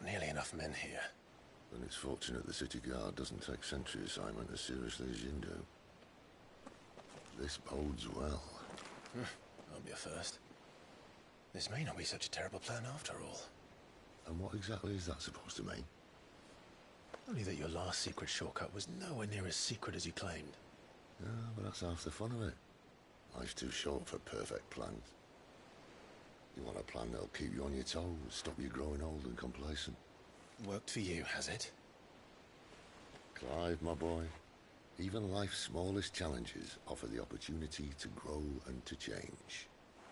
got nearly enough men here. Then it's fortunate the city guard doesn't take sentry assignment as seriously as you do. This bodes well. That'll be a first. This may not be such a terrible plan after all. And what exactly is that supposed to mean? Only that your last secret shortcut was nowhere near as secret as you claimed. Yeah, but that's half the fun of it. Life's too short for perfect plans. You want a plan that'll keep you on your toes, stop you growing old and complacent. Worked for you, has it? Clive, my boy, even life's smallest challenges offer the opportunity to grow and to change.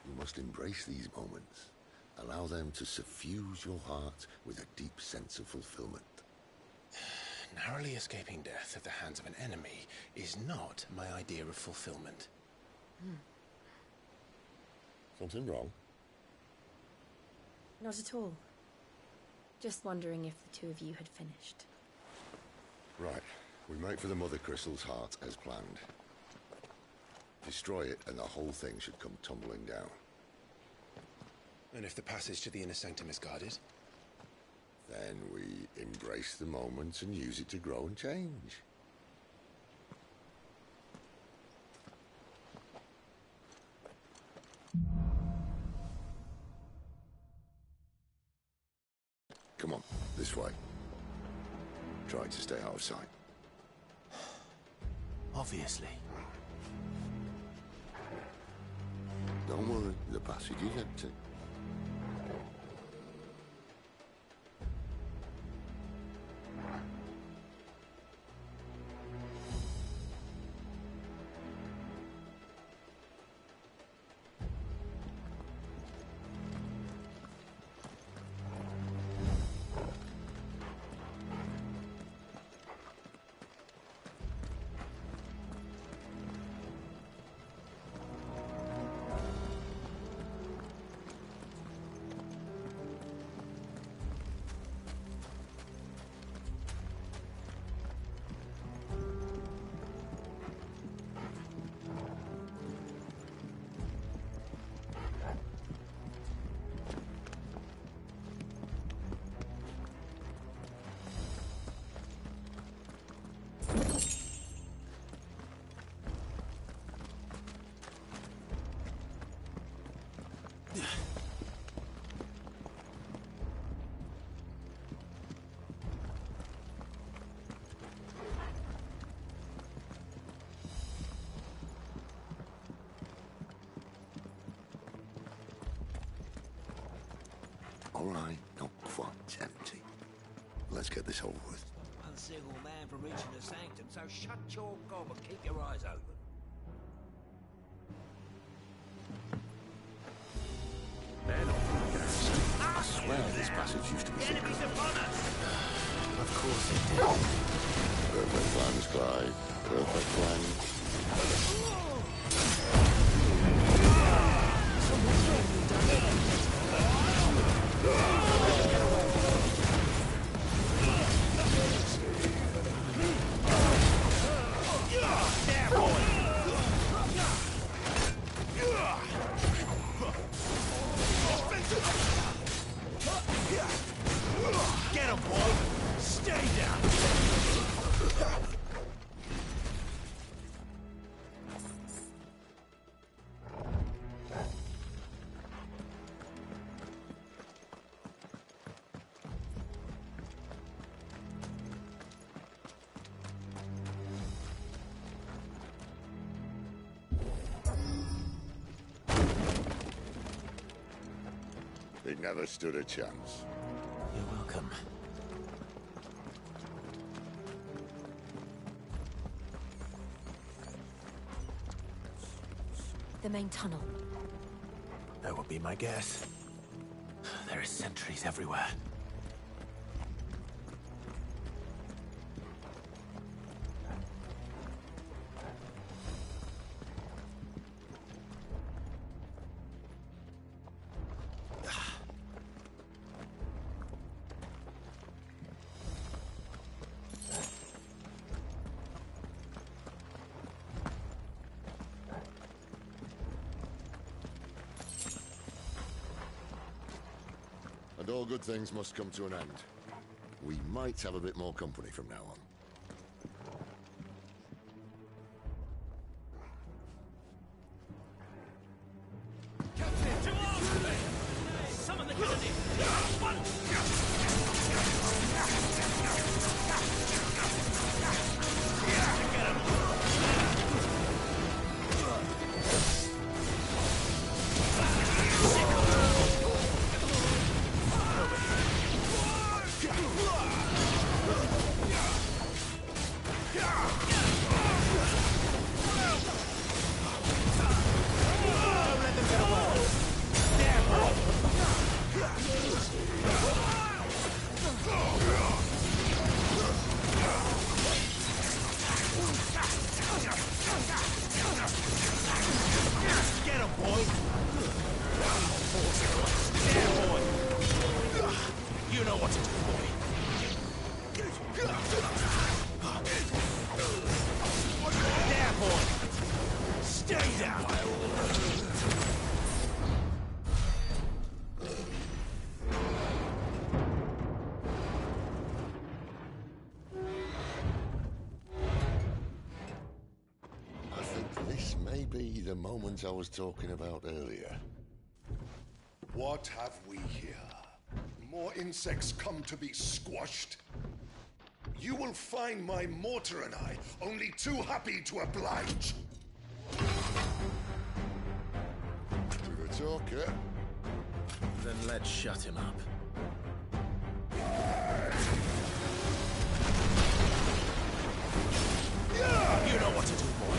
You must embrace these moments. Allow them to suffuse your heart with a deep sense of fulfillment. Narrowly escaping death at the hands of an enemy is not my idea of fulfillment. Something wrong? Not at all. Just wondering if the two of you had finished. Right. We make for the Mother Crystal's heart as planned. Destroy it and the whole thing should come tumbling down. And if the passage to the inner sanctum is guarded? Then we embrace the moment and use it to grow and change. Come on, this way. Try to stay out of sight. Obviously. Don't worry, the passage is empty. All right, not quite empty. Let's get this over with. One single man from reaching the sanctum, so shut your gob and keep your eyes open. I swear this passage used to be secret. Of course it did. Perfect plans, Clive. Perfect plans. Get him, boy! Stay down! They never stood a chance. You're welcome. The main tunnel. That would be my guess. There are sentries everywhere. And all good things must come to an end. We might have a bit more company from now on. Summon the cannon! The moment I was talking about earlier. What have we here? More insects come to be squashed? You will find my mortar and I only too happy to oblige. To the talker. Then let's shut him up. You know what to do, boy.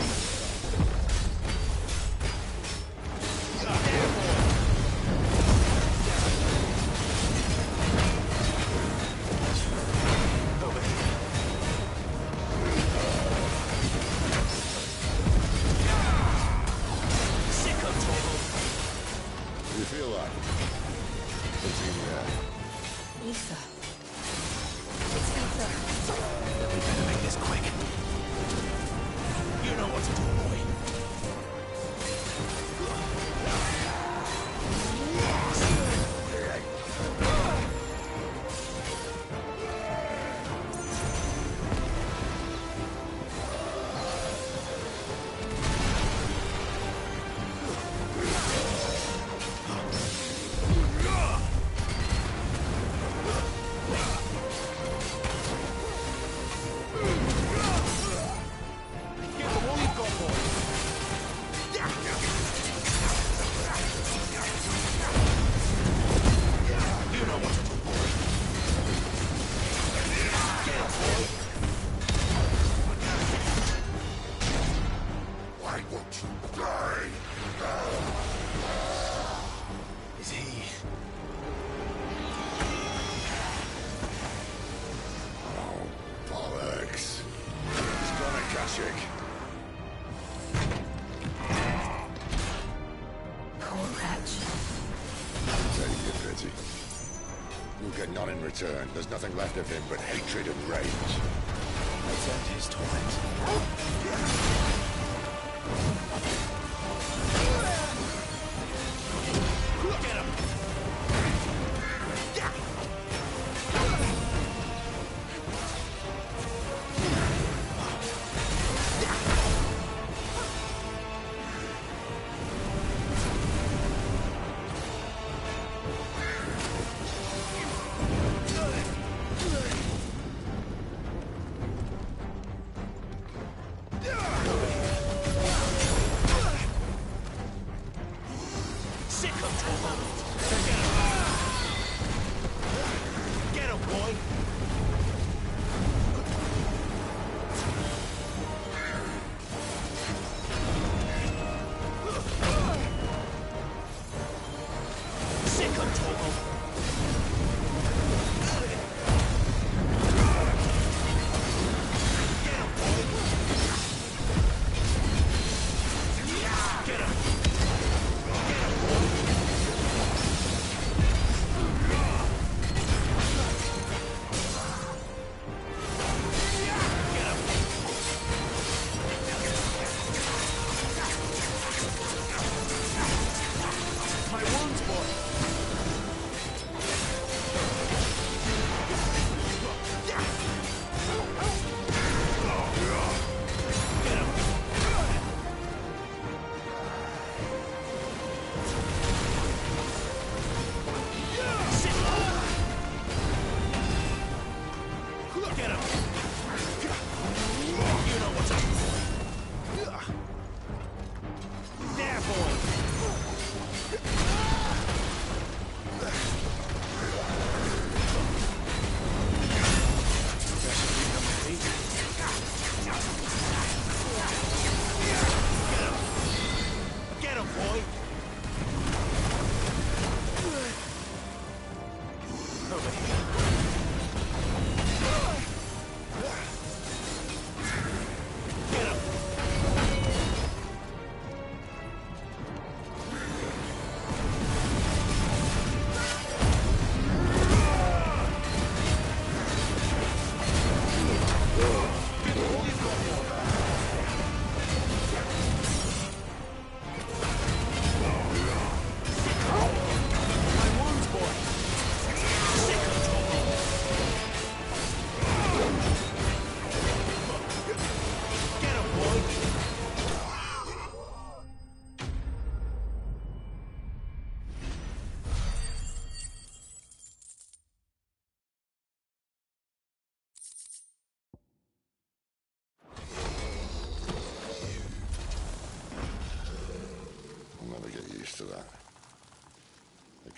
Return. There's nothing left of him but hatred and rage. Let's end his torment. Get him! Yeah!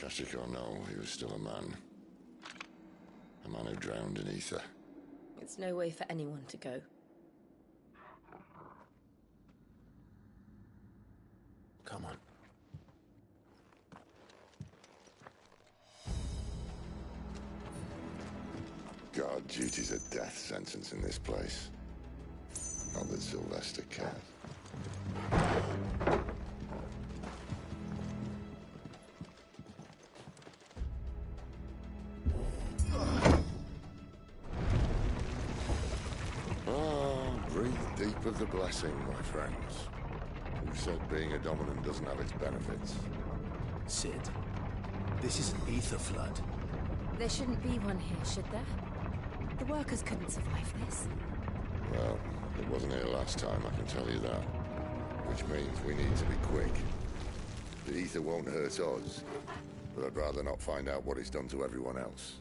Akashic or no, he was still a man. A man who drowned in ether. It's no way for anyone to go. Come on. God, duty's a death sentence in this place. Not that Sylvester cares. Breathe deep of the blessing, my friends. Who said being a dominant doesn't have its benefits? Sid, this is an ether flood. There shouldn't be one here, should there? The workers couldn't survive this. Well, it wasn't here last time, I can tell you that. Which means we need to be quick. The ether won't hurt us, but I'd rather not find out what it's done to everyone else.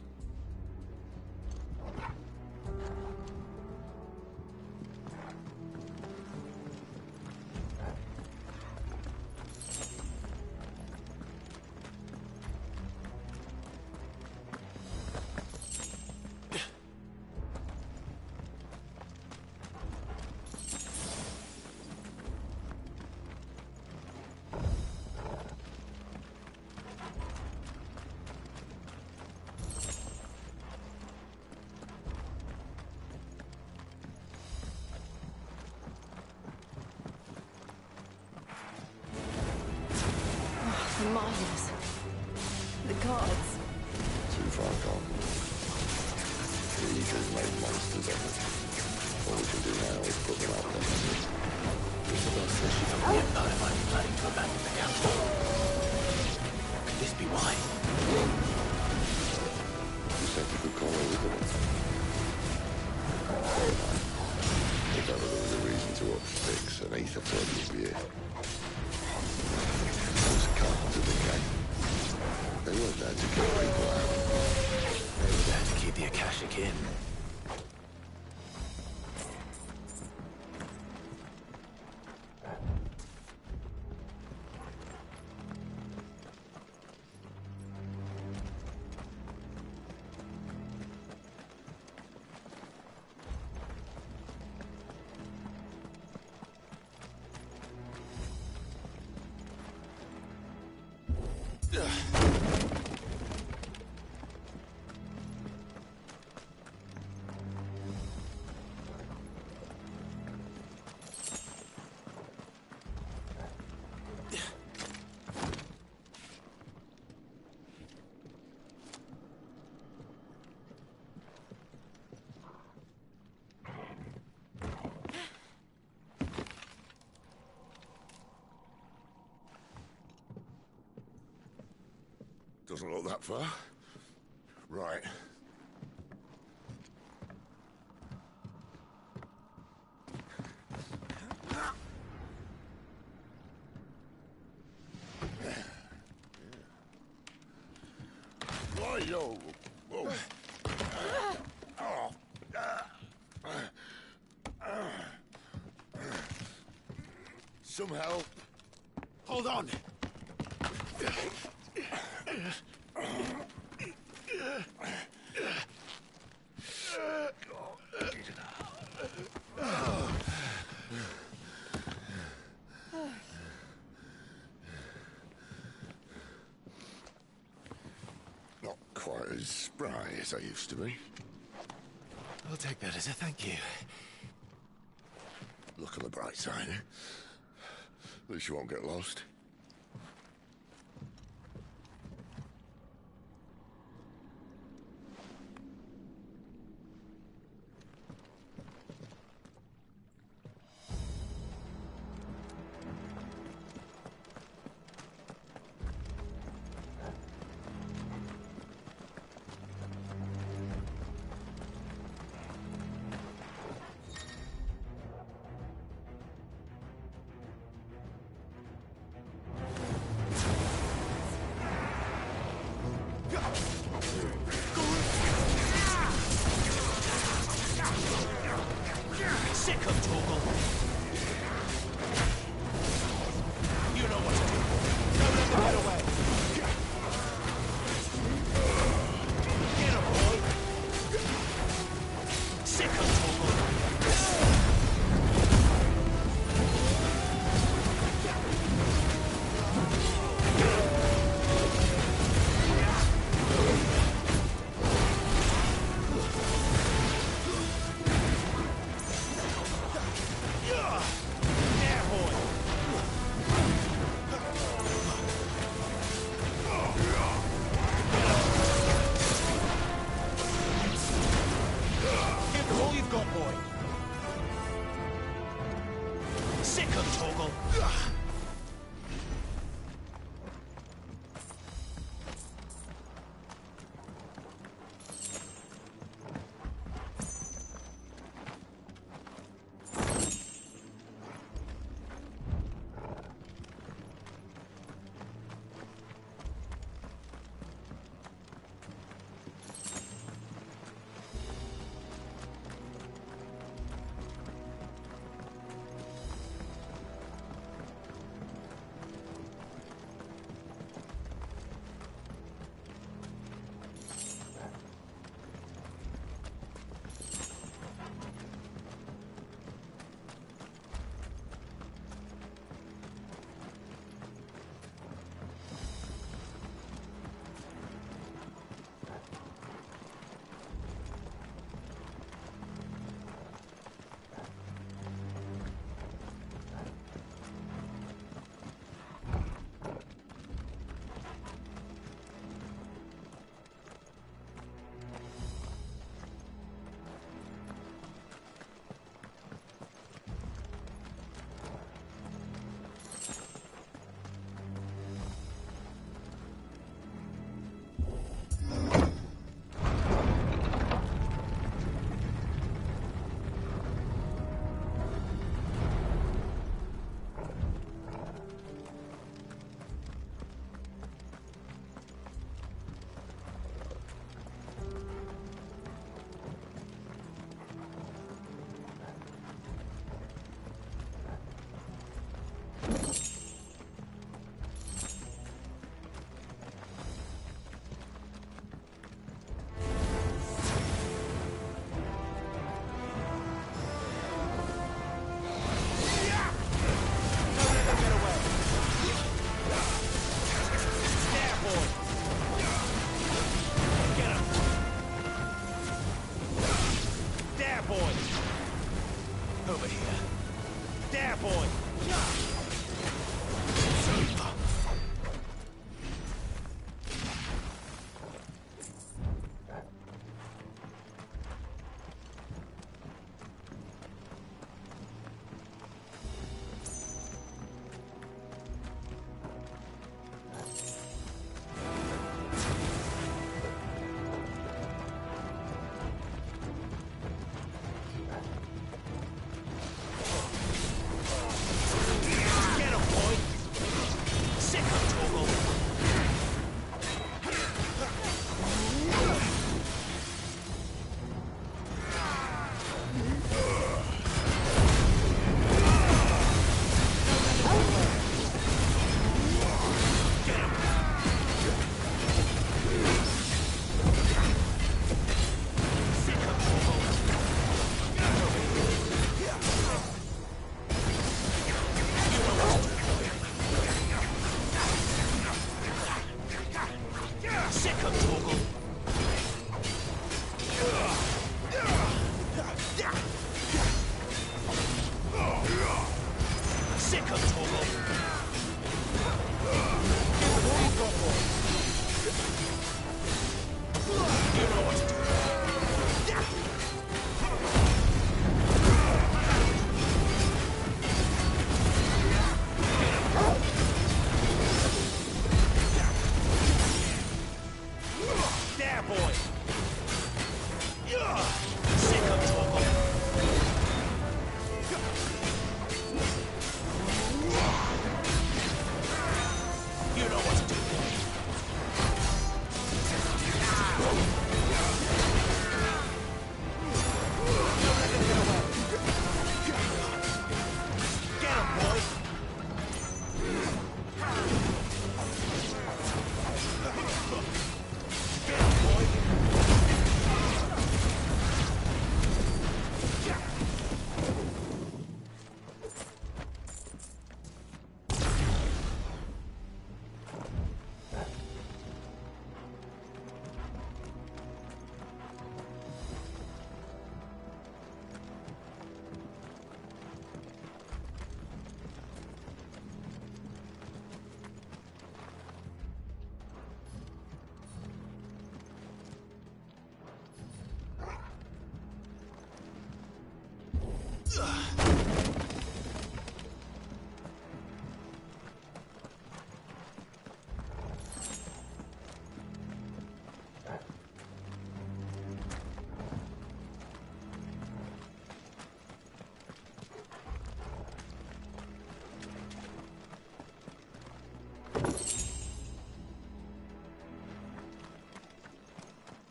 The miners. The guards. Too far gone. The ether's made monsters of it. All we can do now is put them out there. Isabel says she thought the Empire might be planning to abandon the capital. Could this be why? You think you could call her with it? If ever there was a reason to up sticks, an ether flood would be it. Those cards at the gate. They weren't there to kill people out. They were there to keep the Akashic in. Doesn't look that far. Right. Whoa, whoa. Some help. Hold on! Not quite as spry as I used to be. I'll take that as a thank you. Look on the bright side, eh? At least you won't get lost.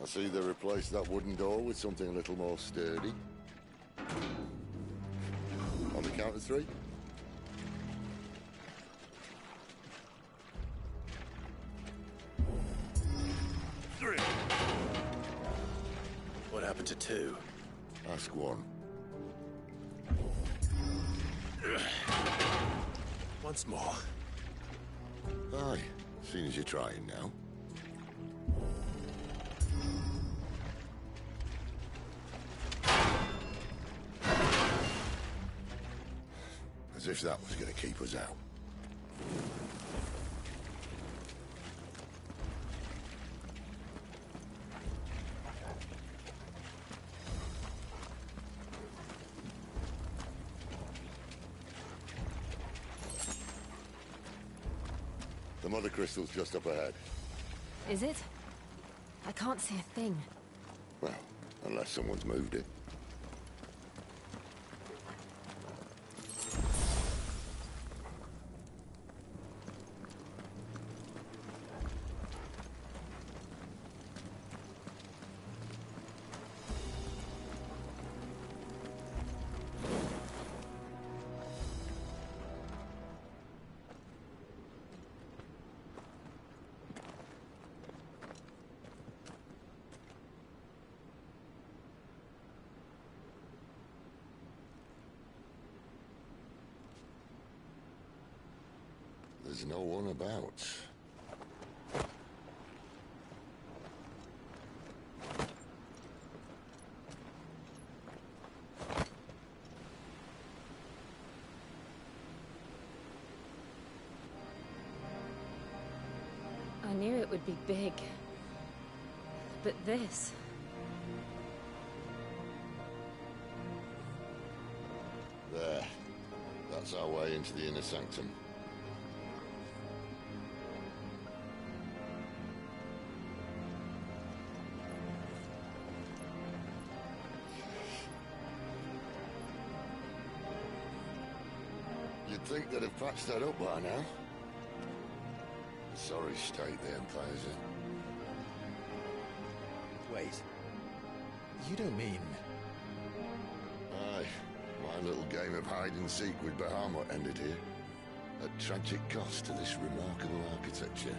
I see they replaced that wooden door with something a little more sturdy. On the count of 3. What happened to 2? Ask 1. Once more. Aye, seeing as you're trying now. As if that was going to keep us out. The mother crystal's just up ahead. Is it? I can't see a thing. Well, unless someone's moved it. There's no one about. I knew it would be big. But this... There. That's our way into the inner sanctum. You'd think they'd have patched that up by now. Sorry state the Empire's in. Wait. You don't mean... Aye. My little game of hide-and-seek with Bahamut ended here. At tragic cost to this remarkable architecture.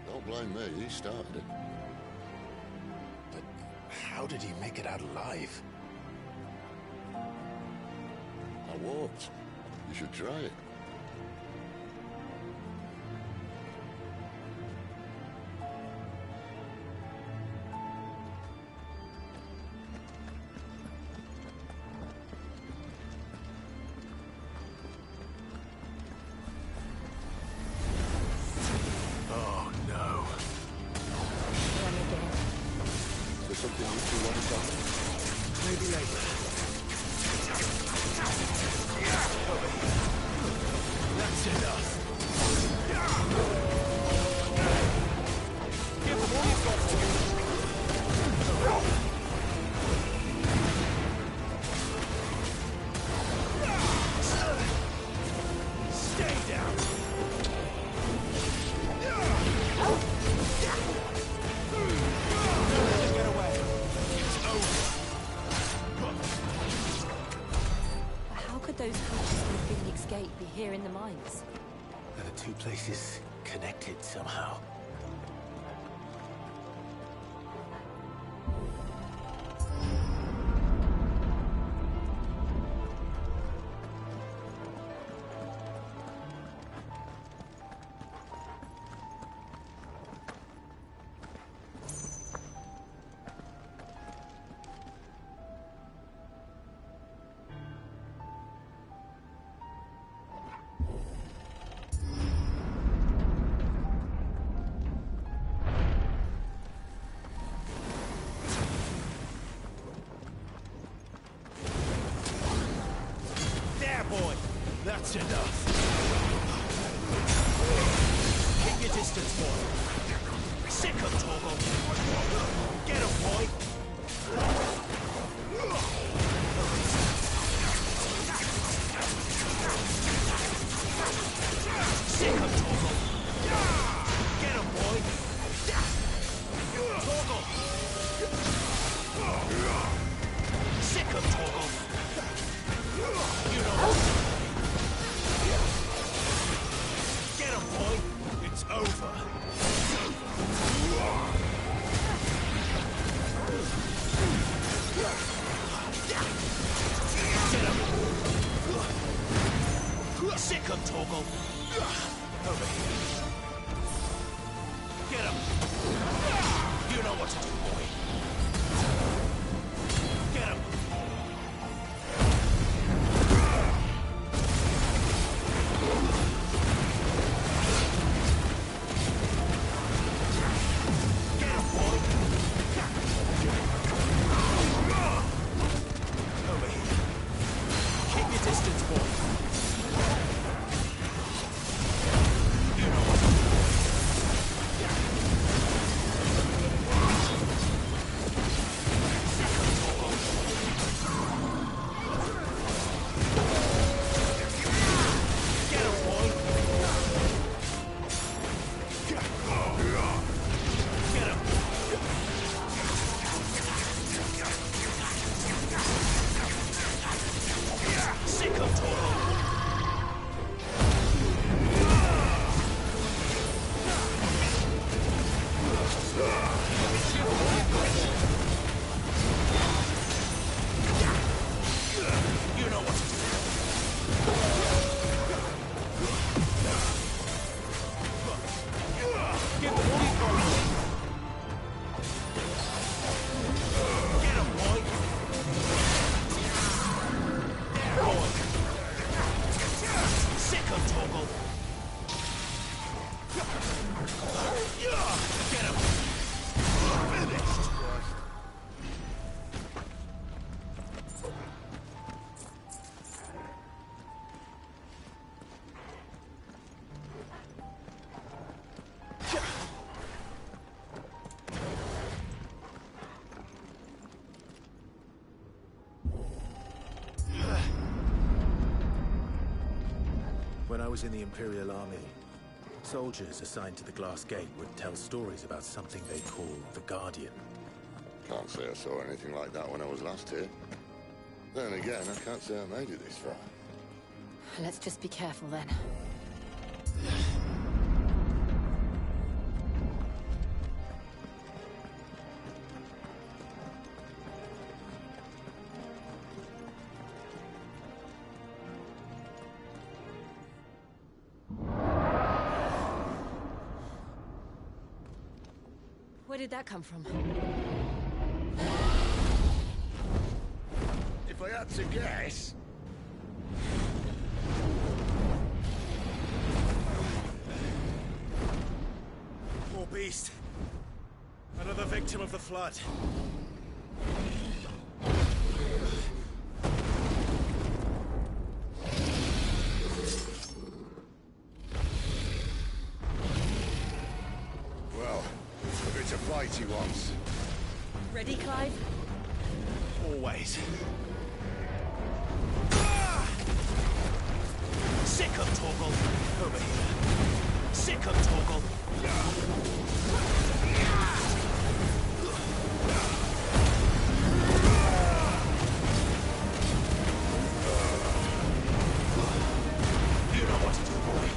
Don't blame me, he started it. But how did he make it out alive? I walked. You should try it. Oh, no. Is there something you two want to talk about? Maybe later. That's enough. Give them all you've got to. Stay down. Don't let them get away. It's over. How could those hatches from the Phoenix Gate be here in the mines? Are the two places connected somehow? There, boy! That's enough! Keep your distance, boy! Sick of Torval! Get him, boy! Sick of Torval! Get him, boy! Sick of Torgal. Over here. Get him. You know what to do, boy. Get him. When I was in the Imperial Army, soldiers assigned to the Glass Gate would tell stories about something they called the Guardian. Can't say I saw anything like that when I was last here. Then again, I can't say I made it this far. Let's just be careful then. Where did that come from? If I had to guess... Poor beast. Another victim of the Flood. Well, a bit of fight he wants. Ready, Clive? Always. Sick of Torgal. Over here. Sick of Torgal. You know what to do, boy.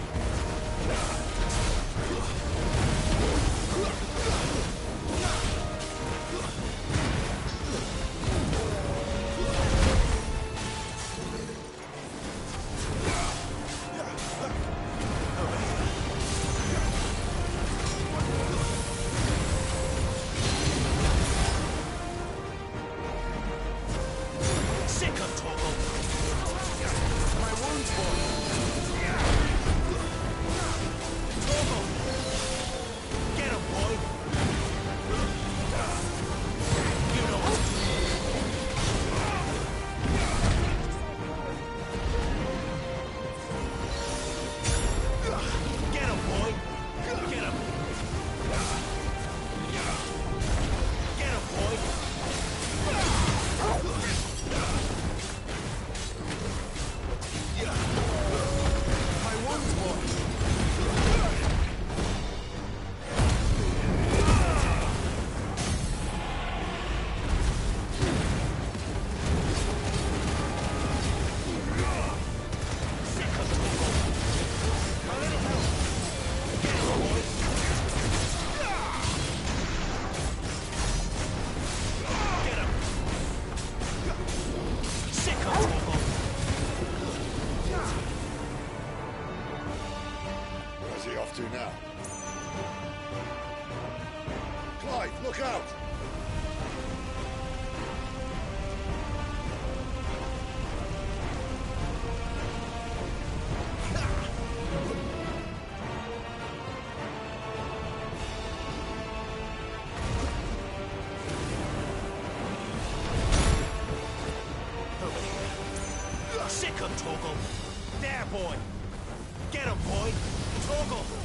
Where's he off to now? Clive, look out! Sick him, Torgal! There, boy! Get him, boy! Torgal!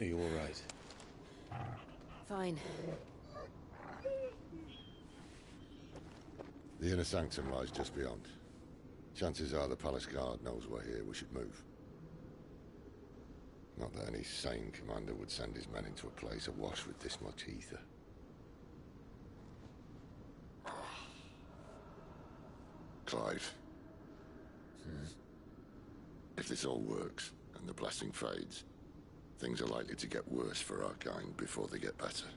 Are you all right? Fine. The inner sanctum lies just beyond. Chances are the palace guard knows we're here. We should move. Not that any sane commander would send his men into a place awash with this much ether. Clive. If this all works, and the blessing fades, things are likely to get worse for our kind before they get better.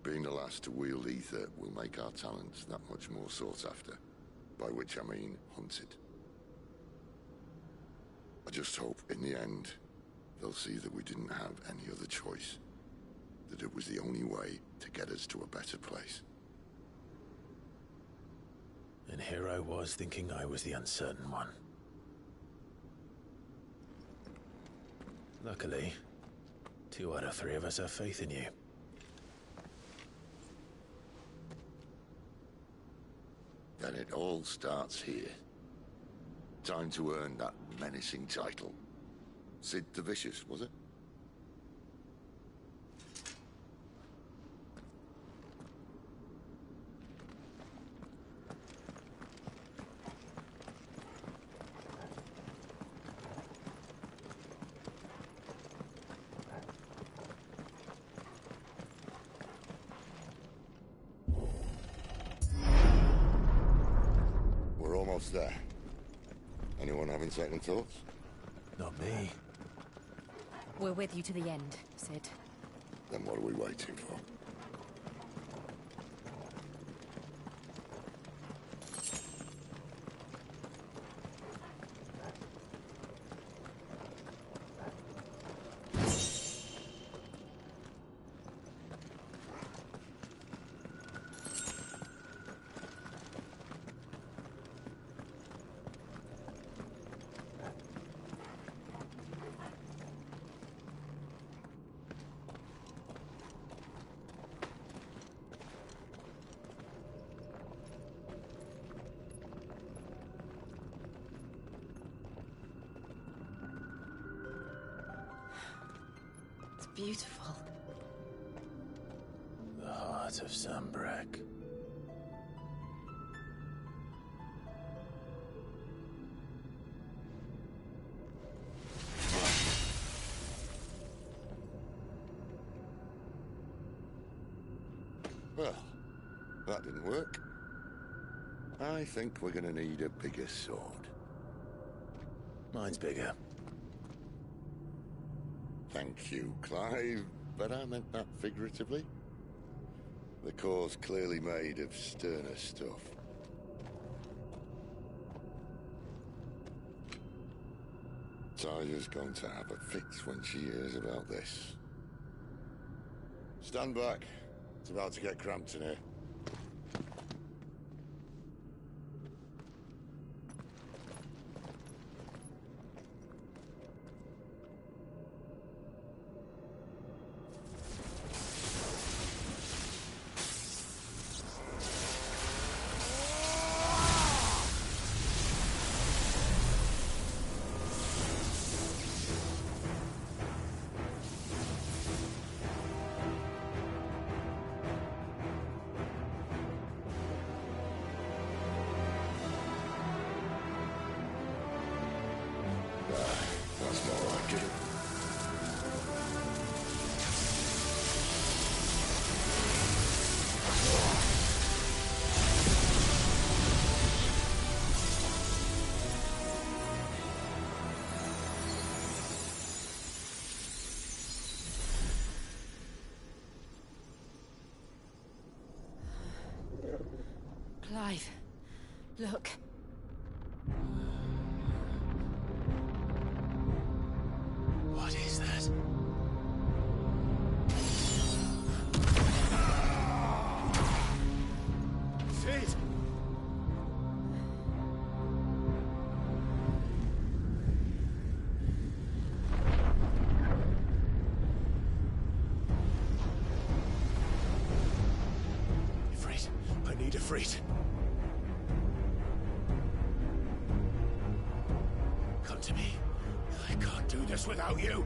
Being the last to wield ether will make our talents that much more sought after, by which I mean hunted. I just hope, in the end, they'll see that we didn't have any other choice. That it was the only way to get us to a better place. And here I was thinking I was the uncertain one. Luckily, 2 out of 3 of us have faith in you. Then it all starts here. Time to earn that menacing title. Sid the Vicious, was it? We're almost there. Anyone having second thoughts? Not me. We're with you to the end, Sid. Then what are we waiting for? Beautiful. The heart of Sambrek. Well, that didn't work. I think we're gonna need a bigger sword. Mine's bigger. Thank you, Clive, but I meant that figuratively. The core's clearly made of sterner stuff. Tyler's going to have a fit when she hears about this. Stand back. It's about to get cramped in here. That's more like it. Clive, look. What is that? Sid! Ifrit, I need Ifrit. Come to me. I can't do this without you.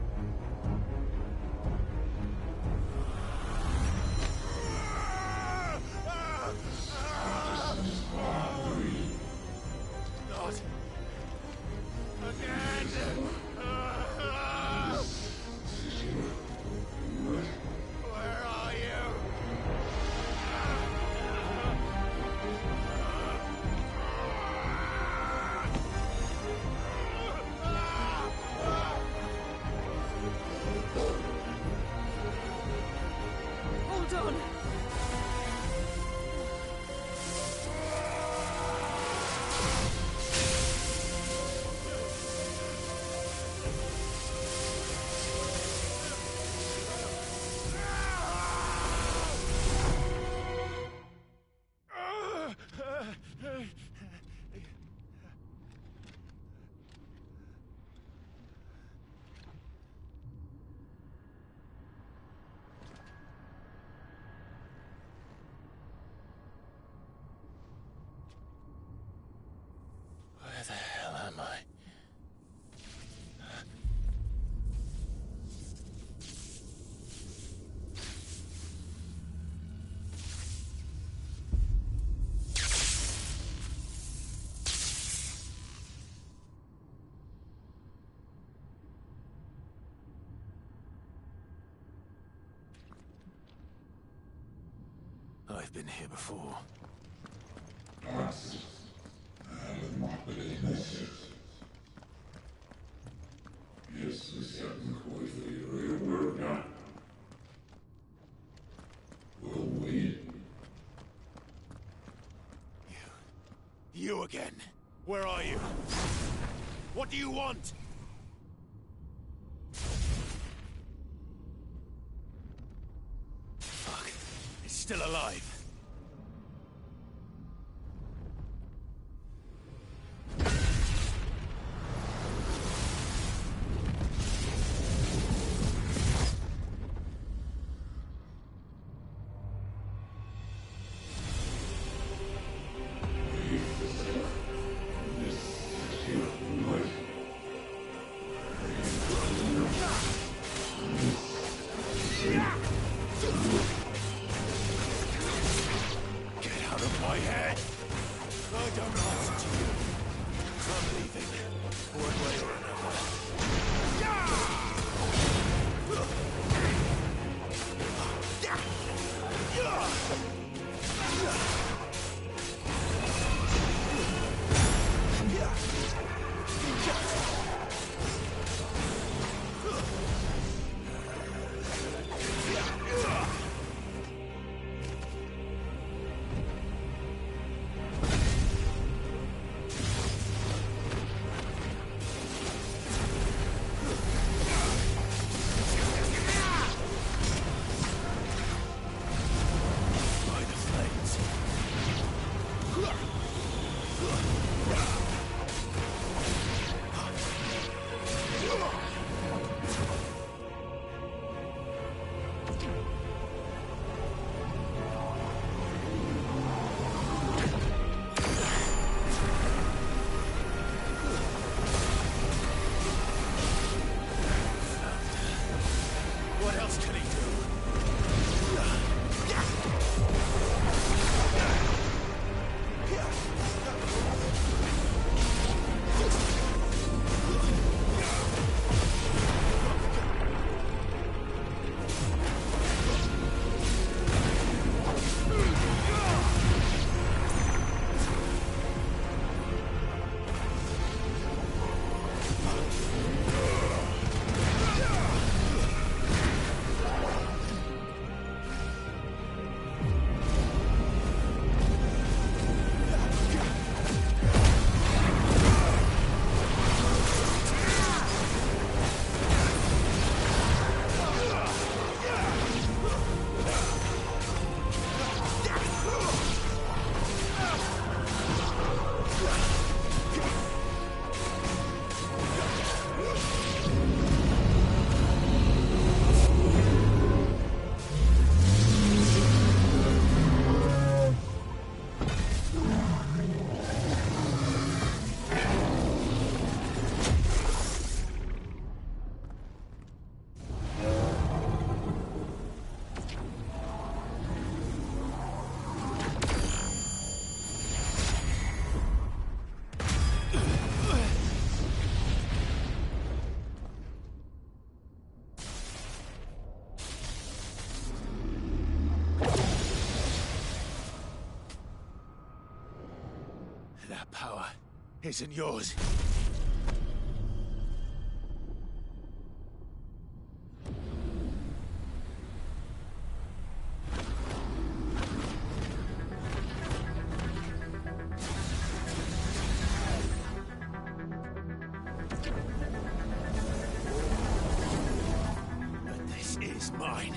I've been here before. You again. Where are you? What do you want? Fuck. It's still alive. That power isn't yours. But this is mine.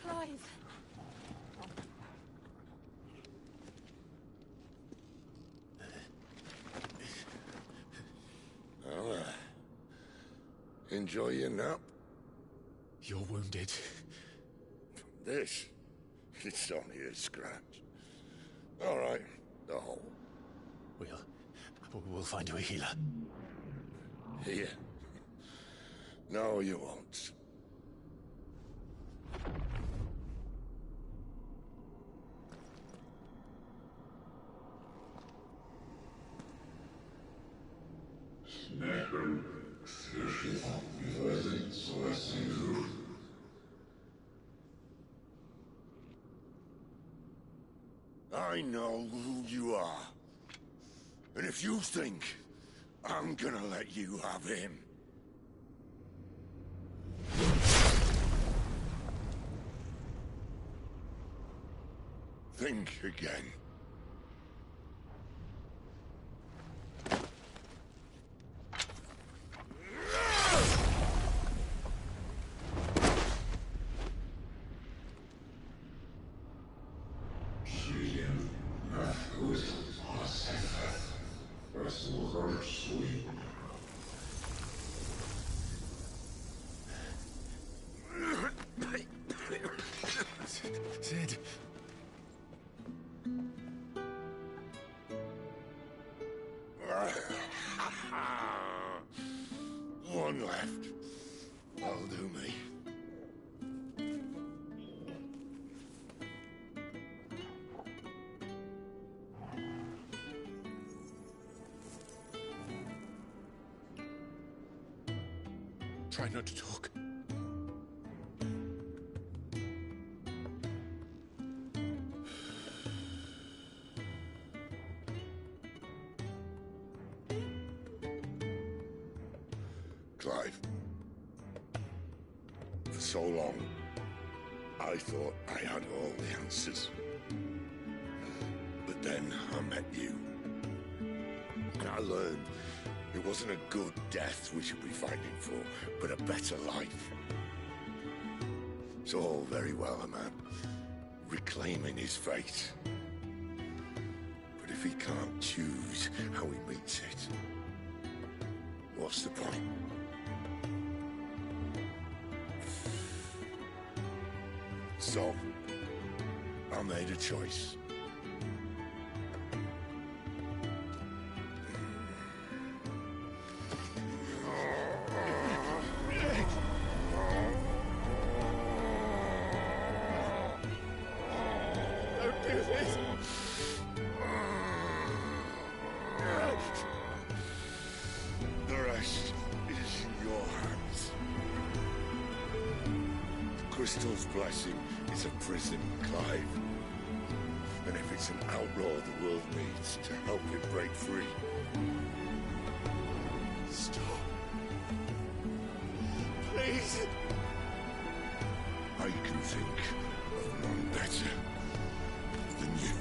Clive. Well, enjoy your nap. You're wounded. This? It's only a scratch. All right, the hole. We'll find you a healer. Here? No, you won't. I know who you are. And if you think I'm gonna let you have him... think again. Sid. One left. That'll do me. Try not to talk. Clive. For so long, I thought I had all the answers. But then I met you. And I learned it wasn't a good death we should be fighting for, but a better life. It's all very well, a man reclaiming his fate. But if he can't choose how he meets it, what's the point? So, I made a choice. Don't do this! The rest is in your hands. The crystal's blessing is a prison, Clive. And if it's an outlaw the world needs to help it break free... Stop. Please! I can think of none better than you.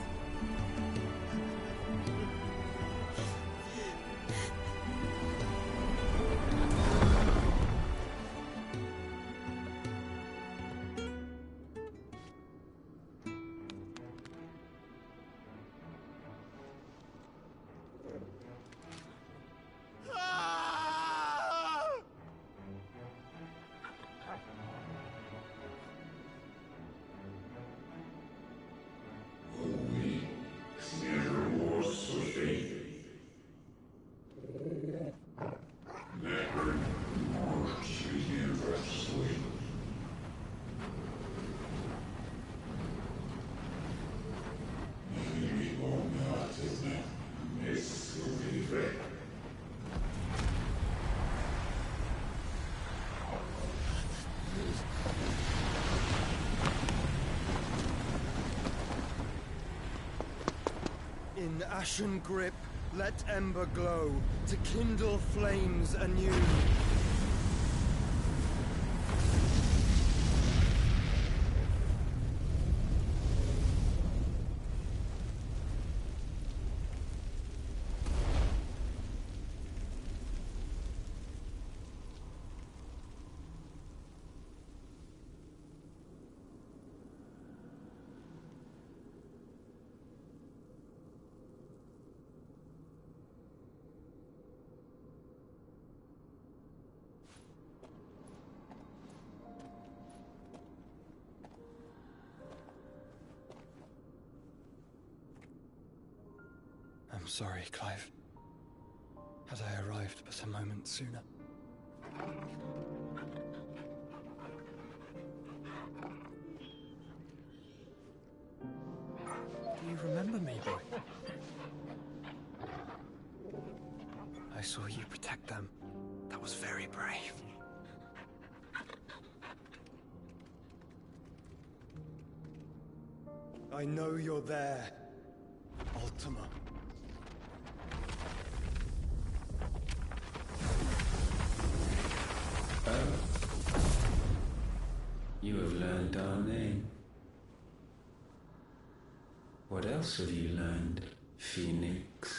In ashen grip, let ember glow, to kindle flames anew. I'm sorry, Clive. Had I arrived but a moment sooner. Do you remember me, boy? I saw you protect them. That was very brave. I know you're there, Ultima. You have learned our name. What else have you learned, Phoenix?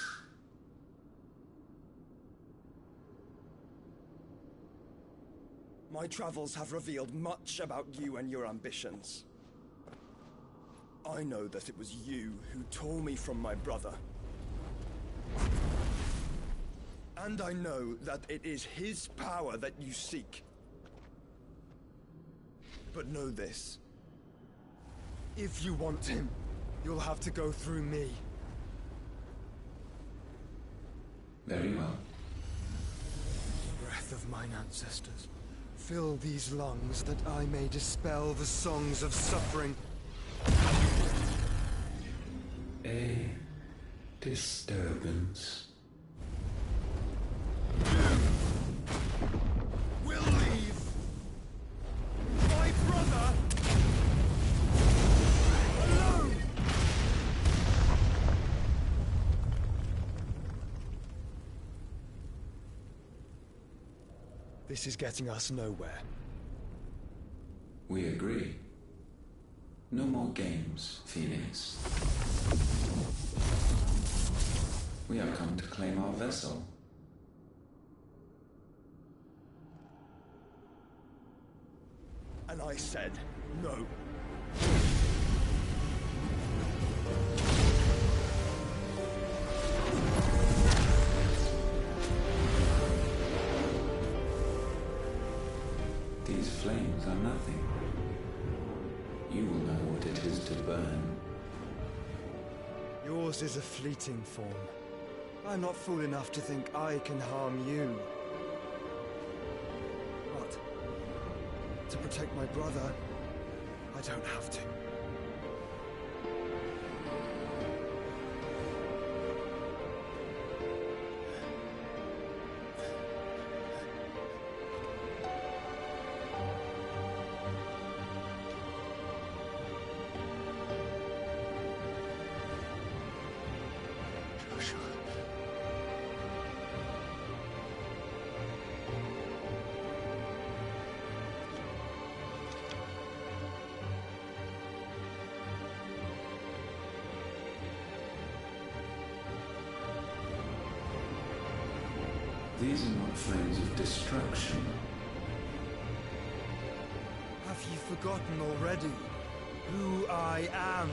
My travels have revealed much about you and your ambitions. I know that it was you who tore me from my brother. And I know that it is his power that you seek. But know this. If you want him, you'll have to go through me. Very well. Breath of mine ancestors, fill these lungs that I may dispel the songs of suffering. A disturbance. We'll leave. My brother alone. This is getting us nowhere. We agree. No more games, Phoenix. We have come to claim our vessel. And I said no. These flames are nothing. You will know what it is to burn. Yours is a fleeting form. I'm not fool enough to think I can harm you. What? To protect my brother, I don't have to. These are not flames of destruction. Have you forgotten already who I am?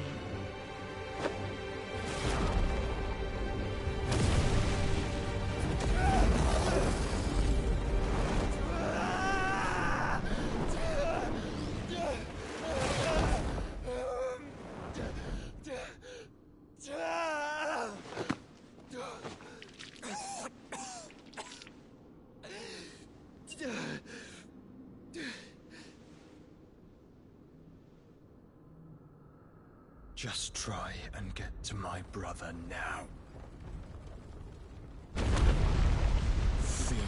Just try and get to my brother now. Fiend.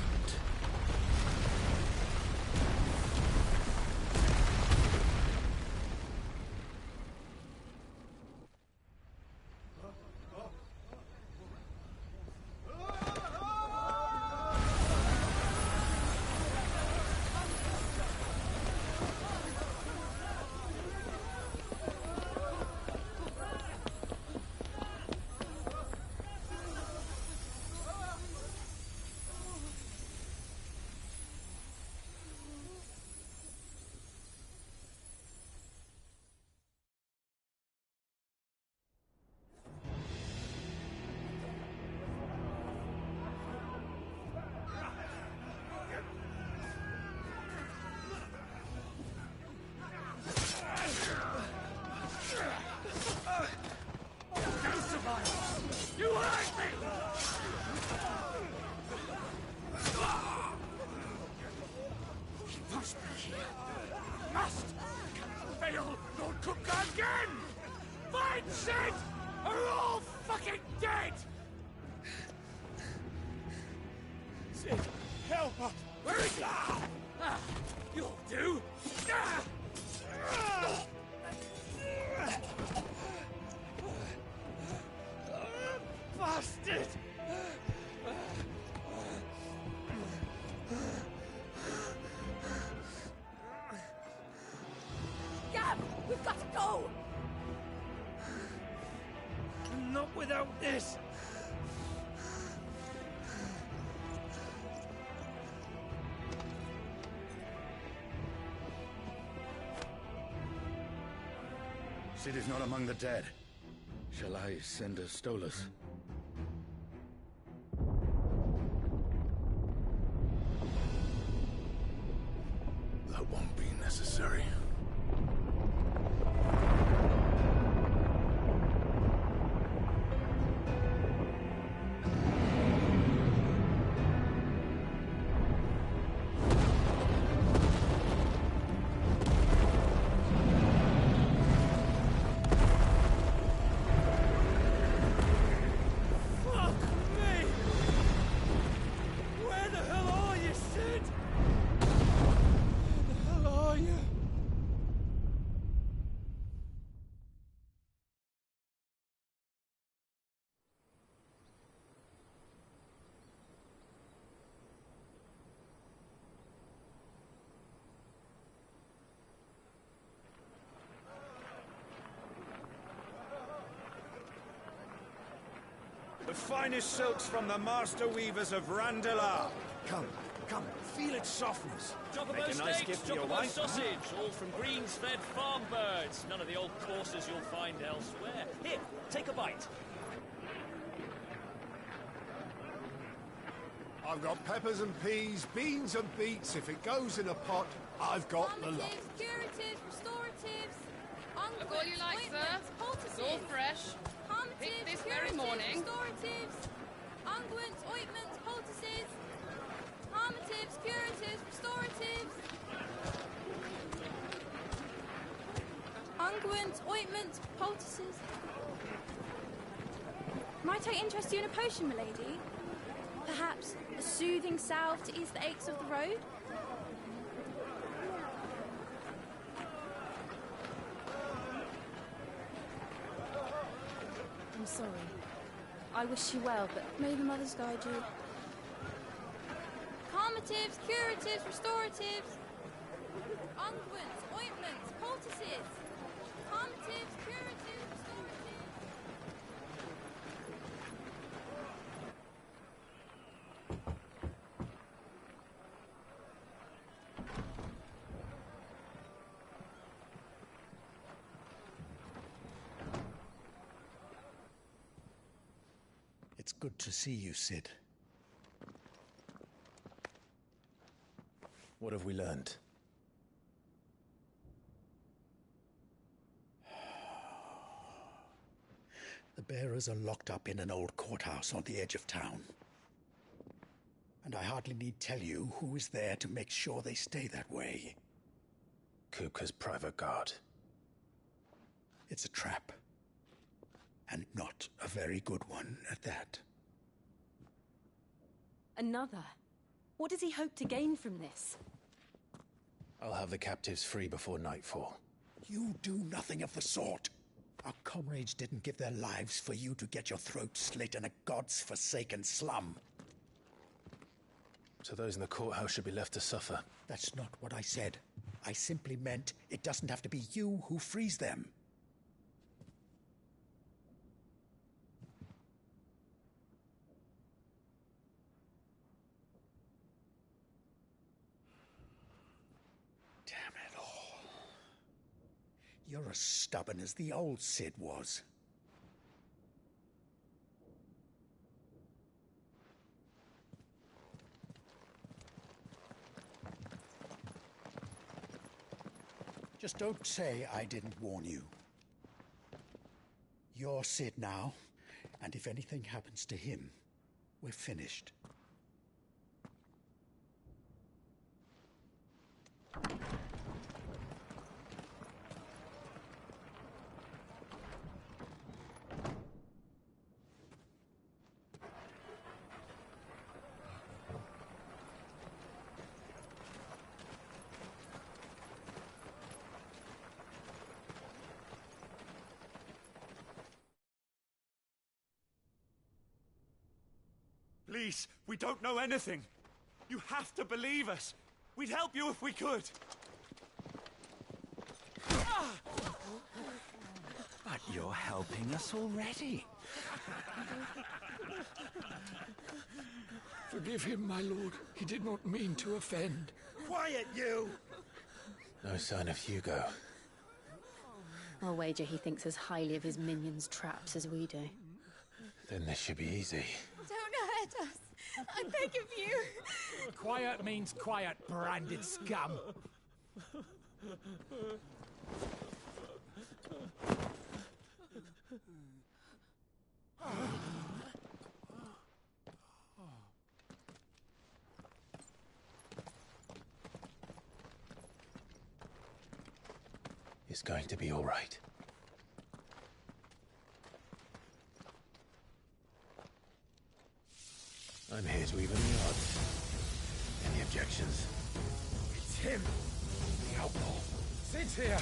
cook again! Find Sid, or we're all fucking dead! Sid, help us! Where is he? You'll do! Bastard! Gab, we've got to go! Not without this! Sid is not among the dead. Shall I send a Stolas? That won't be necessary. The finest silks from the master weavers of Randalar. Come, feel its softness. Chocobo Make a nice steaks, gift for your chocobo wife. sausage, all from greens-fed farm birds. None of the old courses you'll find elsewhere. Here, take a bite. I've got peppers and peas, beans and beets. If it goes in a pot, I've got the lot. Curatives, restoratives, Look all you like, sir. It's all fresh. Picked this very morning. Restoratives, unguents, ointments, poultices, harmatives, curatives, restoratives, unguents, ointments, poultices. Might I interest you in a potion, milady? Perhaps a soothing salve to ease the aches of the road? I'm sorry. I wish you well, but may the mothers guide you. Calmatives, curatives, restoratives, unguents, ointments, poultices, calmatives, curatives, restoratives. It's good to see you, Sid. What have we learned? The bearers are locked up in an old courthouse on the edge of town. And I hardly need tell you who is there to make sure they stay that way. Kupka's private guard. It's a trap. And not a very good one at that. Another? What does he hope to gain from this? I'll have the captives free before nightfall. You do nothing of the sort. Our comrades didn't give their lives for you to get your throat slit in a god's forsaken slum. So those in the courthouse should be left to suffer. That's not what I said. I simply meant it doesn't have to be you who frees them. You're as stubborn as the old Sid was. Just don't say I didn't warn you. You're Sid now, and if anything happens to him, we're finished. Please, we don't know anything. You have to believe us. We'd help you if we could. But you're helping us already. Forgive him, my lord. He did not mean to offend. Quiet, you! No sign of Hugo. I'll wager he thinks as highly of his minions' traps as we do. Then this should be easy. Don't hurt us. I beg of you. Quiet means quiet, branded scum. It's going to be all right. I'm here to even the odds. Any objections? It's him, the outlaw. Sit here.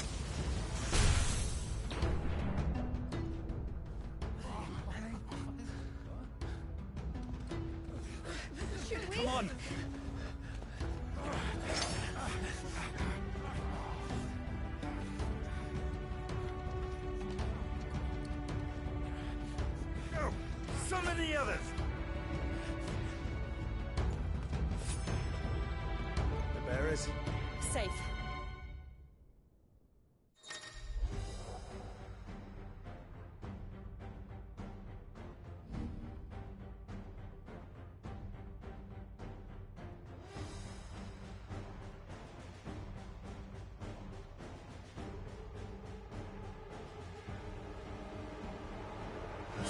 Should we? Come on! Go! Summon the others! The bearers? Safe.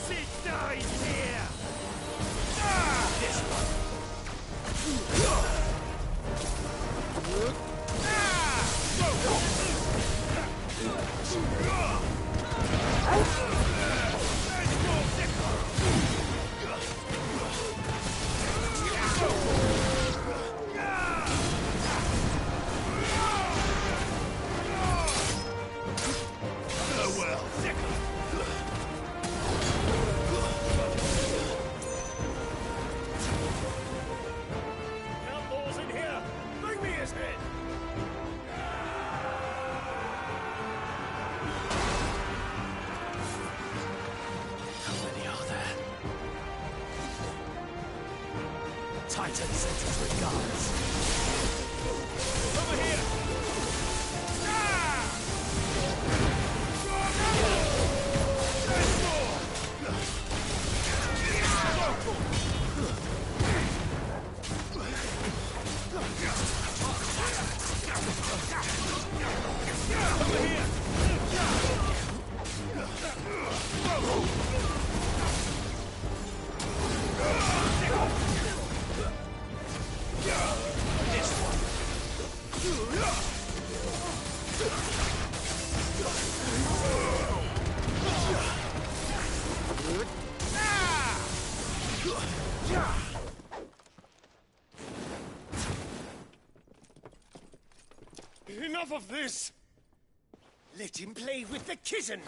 She dies here! Ah! This one! Outlaws in here! Bring me his head! How many are there? Titan sends his regards. Over here! Enough of this! Let him play with the kitten!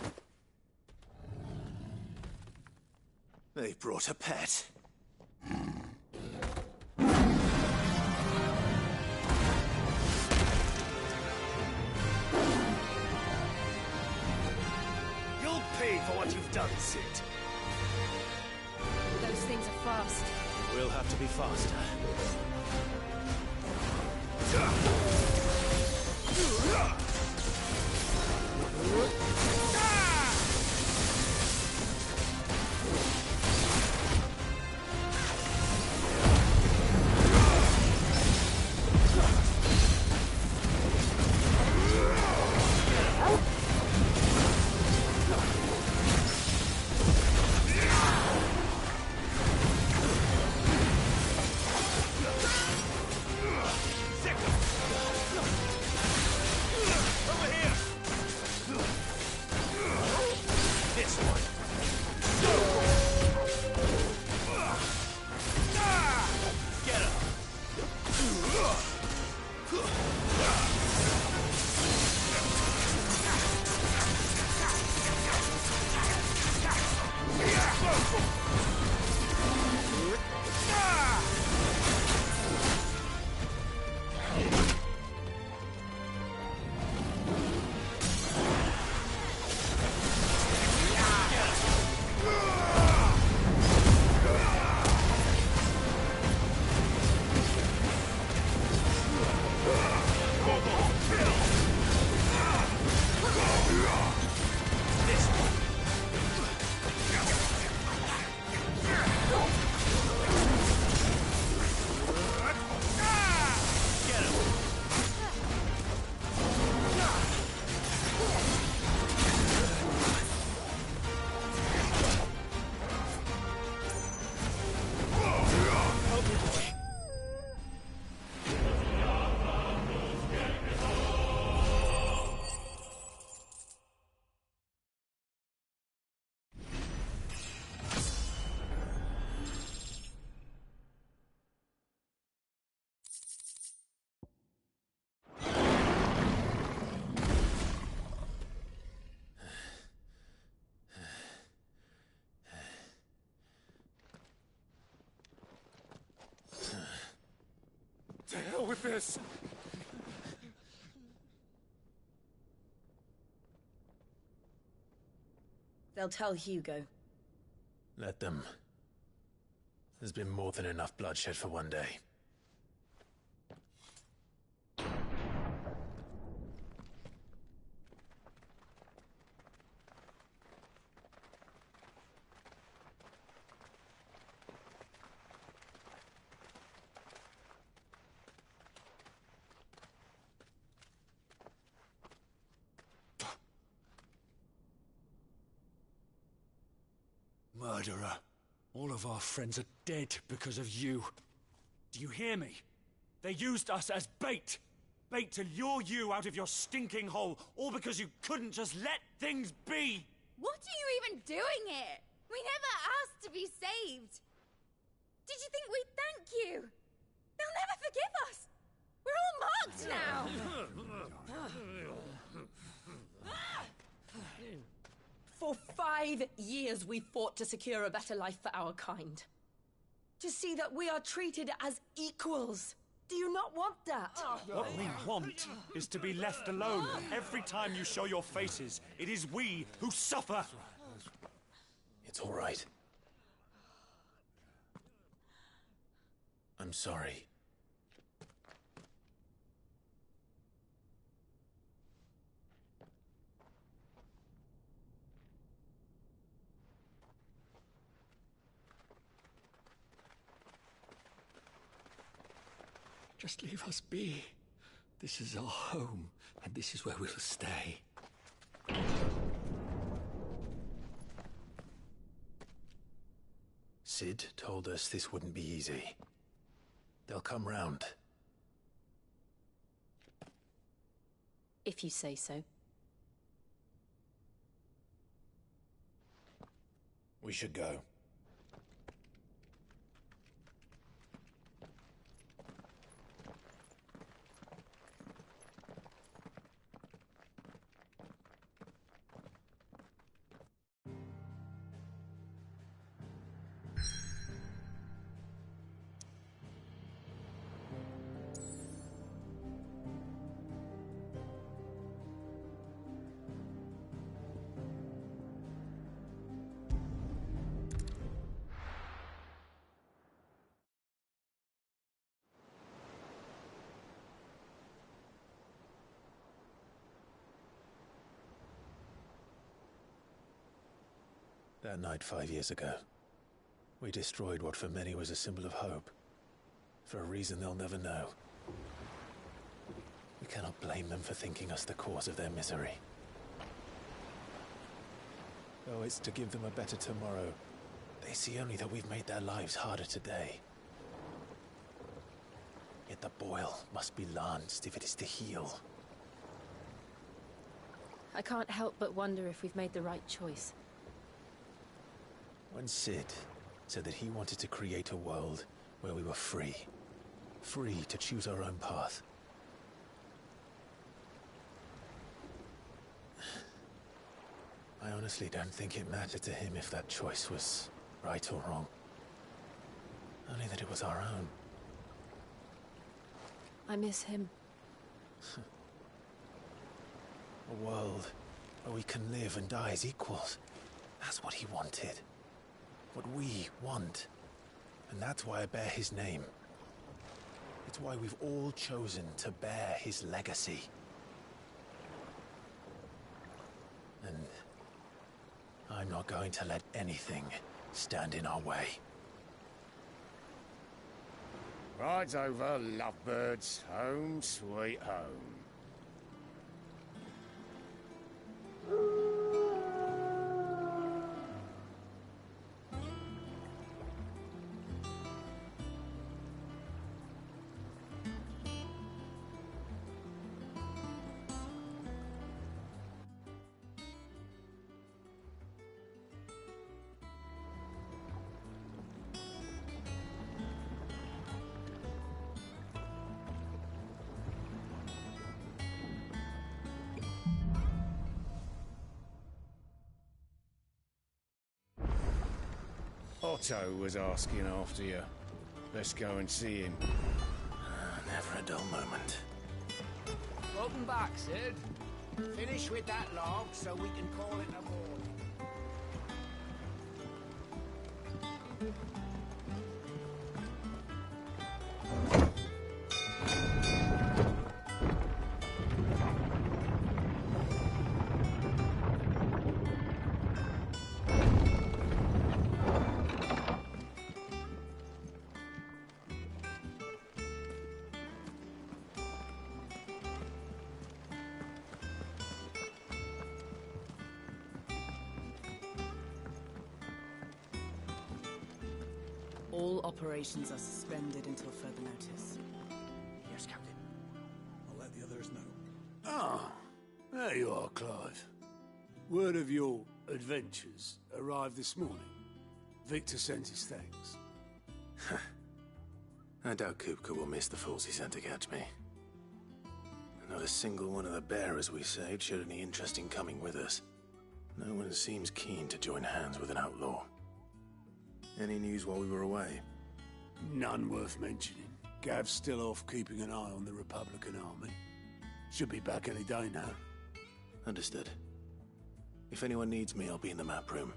They've brought a pet. You'll pay for what you've done, Sid. Those things are fast. We'll have to be faster. with this! They'll tell Hugo. Let them. There's been more than enough bloodshed for one day. Murderer. All of our friends are dead because of you. Do you hear me? They used us as bait. Bait to lure you out of your stinking hole, all because you couldn't just let things be. What are you even doing here? We never asked to be saved. Did you think we'd thank you? They'll never forgive us. We're all marked now. For 5 years we fought to secure a better life for our kind. To see that we are treated as equals. Do you not want that? What we want is to be left alone. Every time you show your faces, it is we who suffer. It's all right. I'm sorry. Just leave us be. This is our home, and this is where we'll stay. Sid told us this wouldn't be easy. They'll come round. If you say so. We should go. That night 5 years ago, we destroyed what for many was a symbol of hope. For a reason they'll never know. We cannot blame them for thinking us the cause of their misery. Though it's to give them a better tomorrow, they see only that we've made their lives harder today. Yet the boil must be lanced if it is to heal. I can't help but wonder if we've made the right choice. When Sid said that he wanted to create a world where we were free. Free to choose our own path. I honestly don't think it mattered to him if that choice was right or wrong. Only that it was our own. I miss him. A world where we can live and die as equals. That's what he wanted. What we want. And that's why I bear his name. It's why we've all chosen to bear his legacy. And I'm not going to let anything stand in our way. Ride's over, lovebirds. Home sweet home. Otto was asking after you. Let's go and see him. Never a dull moment. Welcome back, Sid. Finish with that log so we can call it a morning. All operations are suspended until further notice. Yes, Captain. I'll let the others know. Ah, there you are, Clive. Word of your adventures arrived this morning. Victor sent his thanks. I doubt Kupka will miss the fools he sent to catch me. Not a single one of the bearers we saved showed any interest in coming with us. No one seems keen to join hands with an outlaw. Any news while we were away? None worth mentioning. Gav's still off keeping an eye on the Republican army. Should be back any day now. Understood. If anyone needs me, I'll be in the map room.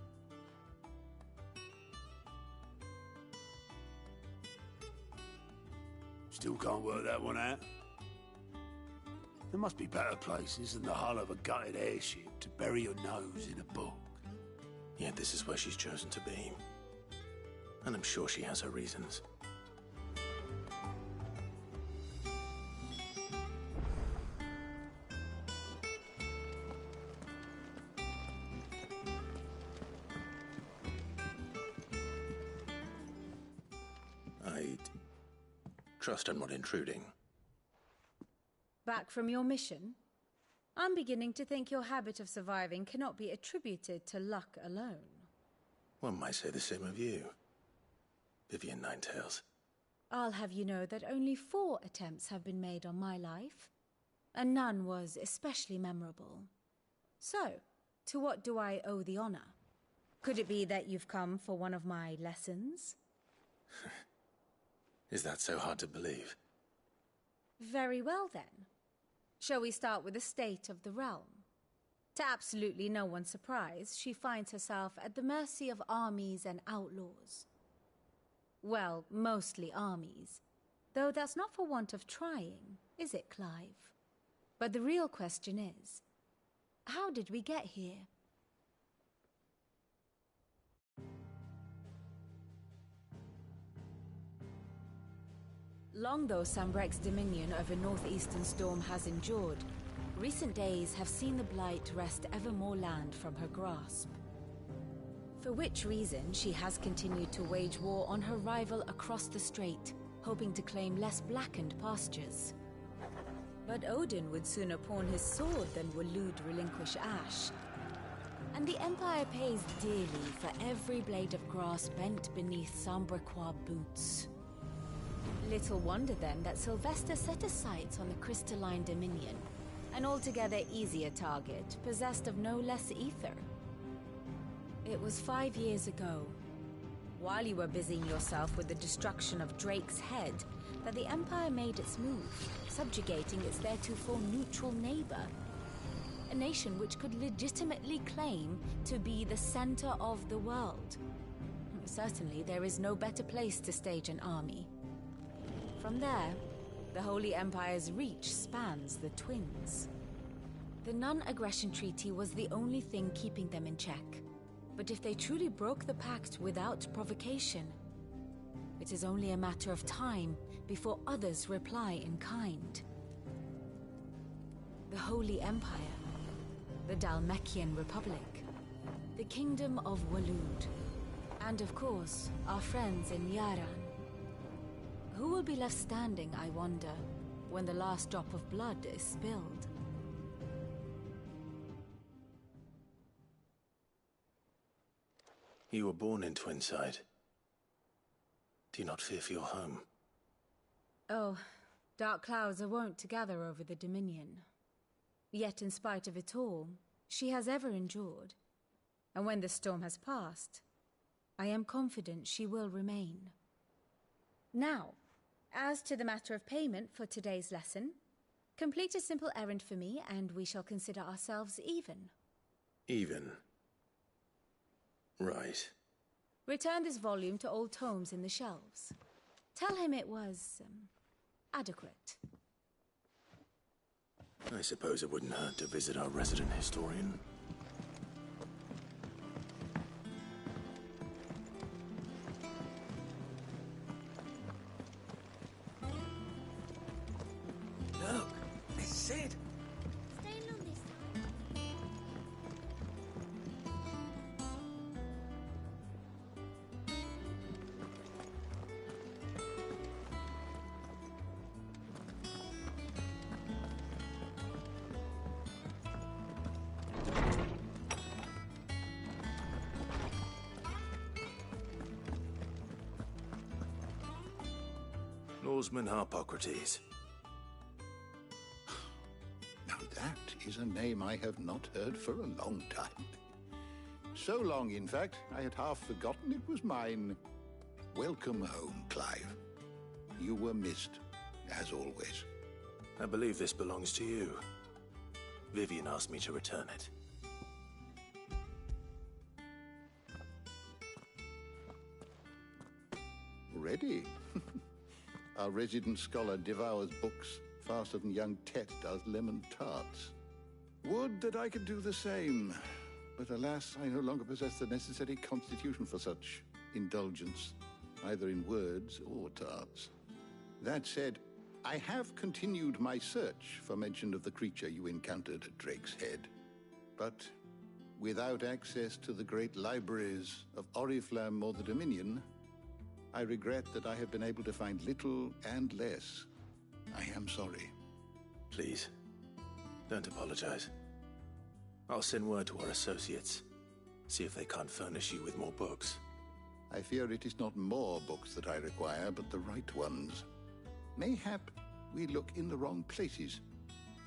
Still can't work that one out. There must be better places than the hull of a gutted airship to bury your nose in a book. Yet this is where she's chosen to be. And I'm sure she has her reasons. I trust I'm not intruding. Back from your mission? I'm beginning to think your habit of surviving cannot be attributed to luck alone. One might say the same of you, Vivian Ninetails. I'll have you know that only 4 attempts have been made on my life, and none was especially memorable. So, to what do I owe the honor? Could it be that you've come for one of my lessons? Is that so hard to believe? Very well then. Shall we start with the state of the realm? To absolutely no one's surprise, she finds herself at the mercy of armies and outlaws. Well, mostly armies. Though that's not for want of trying, is it, Clive? But the real question is, how did we get here? Long though Sambrek's dominion over northeastern Storm has endured, recent days have seen the Blight wrest ever more land from her grasp. For which reason she has continued to wage war on her rival across the strait, hoping to claim less blackened pastures. But Odin would sooner pawn his sword than Waloed relinquish Ash. And the Empire pays dearly for every blade of grass bent beneath Sambrequois boots. Little wonder then that Sylvester set his sights on the Crystalline Dominion, an altogether easier target, possessed of no less ether. It was 5 years ago, while you were busying yourself with the destruction of Drake's head, that the Empire made its move, subjugating its theretofore neutral neighbor. A nation which could legitimately claim to be the center of the world. Certainly, there is no better place to stage an army. From there, the Holy Empire's reach spans the Twins. The non-aggression treaty was the only thing keeping them in check. But if they truly broke the pact without provocation, it is only a matter of time before others reply in kind. The Holy Empire, the Dhalmekian Republic, the Kingdom of Waloed, and of course, our friends in Yaran. Who will be left standing, I wonder, when the last drop of blood is spilled? You were born in Twinside. Do you not fear for your home? Oh, dark clouds are wont to gather over the Dominion. Yet in spite of it all, she has ever endured. And when the storm has passed, I am confident she will remain. Now, As to the matter of payment for today's lesson, complete a simple errand for me and we shall consider ourselves even. Even? Right. Return this volume to old tomes in the shelves. Tell him it was, adequate. I suppose it wouldn't hurt to visit our resident historian. Look, it's Sid. Staying on this Norseman Harpocrates. Now that is a name I have not heard for a long time. So long, in fact, I had half forgotten it was mine. Welcome home, Clive. You were missed, as always. I believe this belongs to you. Vivian asked me to return it. Ready? Our resident scholar devours books faster than young Tet does lemon tarts. Would that I could do the same, but alas, I no longer possess the necessary constitution for such indulgence, either in words or tarts. That said, I have continued my search for mention of the creature you encountered at Drake's Head, but without access to the great libraries of Oriflamme or the Dominion, I regret that I have been able to find little and less. I am sorry. Please, don't apologize. I'll send word to our associates. See if they can't furnish you with more books. I fear it is not more books that I require, but the right ones. Mayhap we look in the wrong places.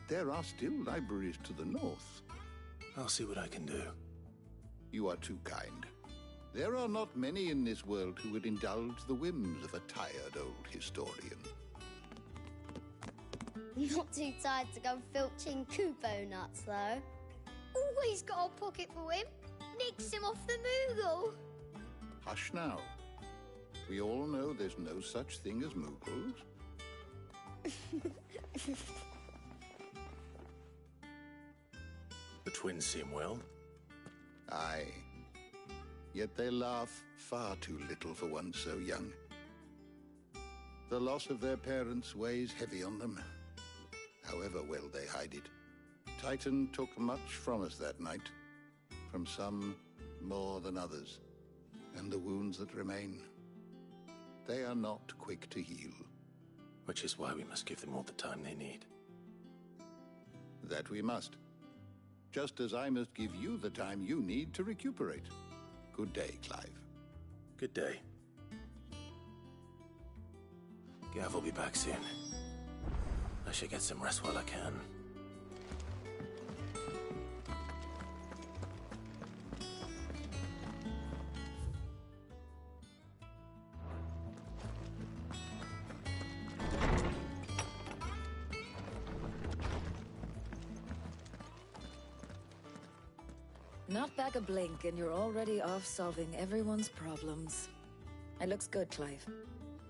There are still libraries to the north. I'll see what I can do. You are too kind. There are not many in this world who would indulge the whims of a tired old historian. Not too tired to go filching Kubo nuts, though. Always got a pocket for him. Nicks him off the Moogle. Hush now. We all know there's no such thing as Moogles. The twins seem well. Aye. Yet they laugh far too little for one so young. The loss of their parents weighs heavy on them, however well they hide it. Titan took much from us that night, from some more than others, and the wounds that remain, they are not quick to heal. Which is why we must give them all the time they need. That we must. Just as I must give you the time you need to recuperate. Good day, Clive. Good day. Gav will be back soon. I should get some rest while I can. Not back a blink and you're already off solving everyone's problems. It looks good, Clive.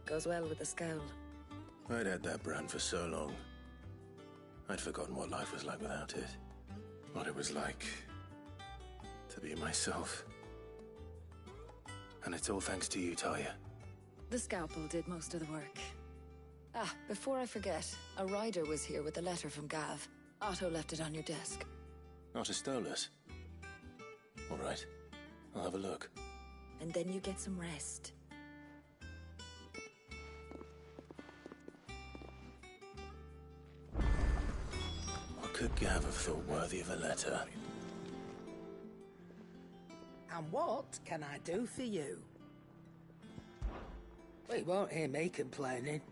Goes well with the scowl. I'd had that brand for so long. I'd forgotten what life was like without it. What it was like to be myself. And it's all thanks to you, Talia. The scalpel did most of the work. Ah, before I forget, a rider was here with a letter from Gav. Otto left it on your desk. Otto stole us. All right, I'll have a look. And then you get some rest. What could Gav have thought worthy of a letter? And what can I do for you? Well, you won't hear me complaining.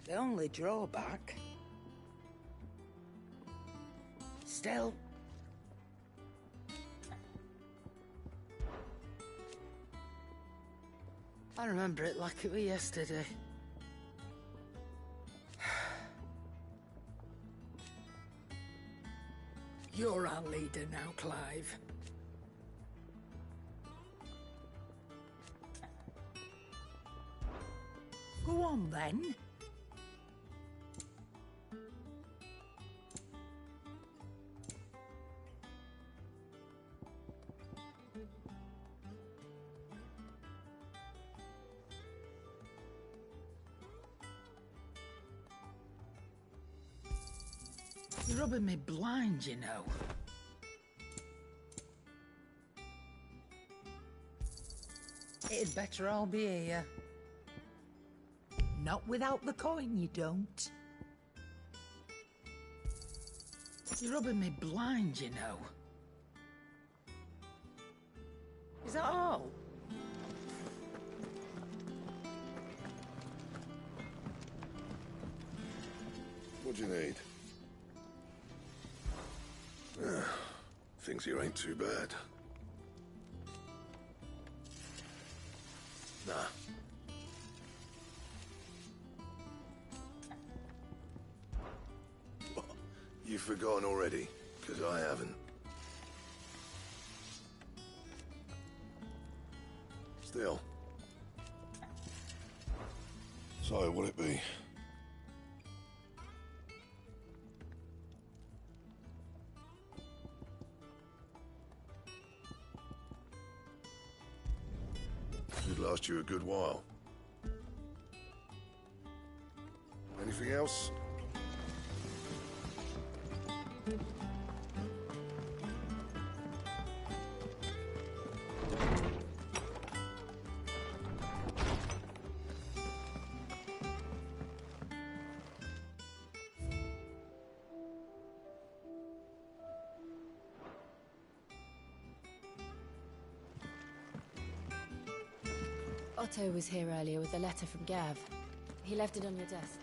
The only drawback... Still... I remember it like it was yesterday. You're our leader now, Clive. Go on, then. You're rubbing me blind, you know. It'd better all be here. Not without the coin, you don't. You're rubbing me blind, you know. Is that all? What do you need? Things here ain't too bad. Nah. What? You've forgotten already? Because I haven't. Still. So, what'll it be? Should last you a good while. Anything else? Otto was here earlier with a letter from Gav. He left it on your desk.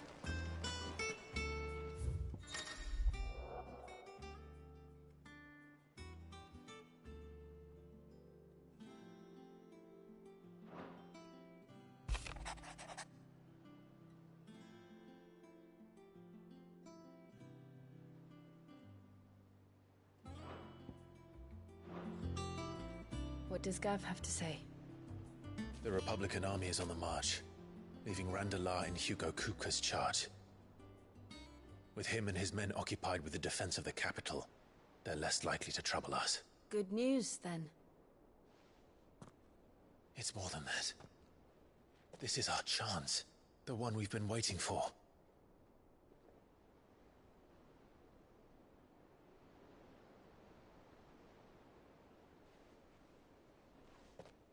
What does Gav have to say? The Republican army is on the march, leaving Randalar in Hugo Kuka's charge. With him and his men occupied with the defense of the capital, they're less likely to trouble us. Good news, then. It's more than that. This is our chance, the one we've been waiting for.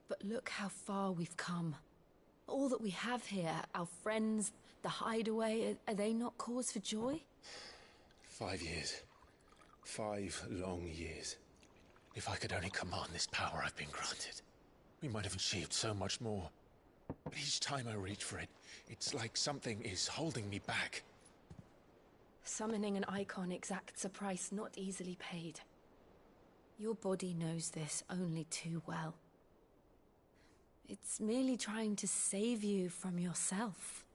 But look how far we've come. All that we have here, our friends, the hideaway, are they not cause for joy? 5 years. 5 long years. If I could only command this power I've been granted, we might have achieved so much more. But each time I reach for it, it's like something is holding me back. Summoning an icon exacts a price not easily paid. Your body knows this only too well. It's merely trying to save you from yourself.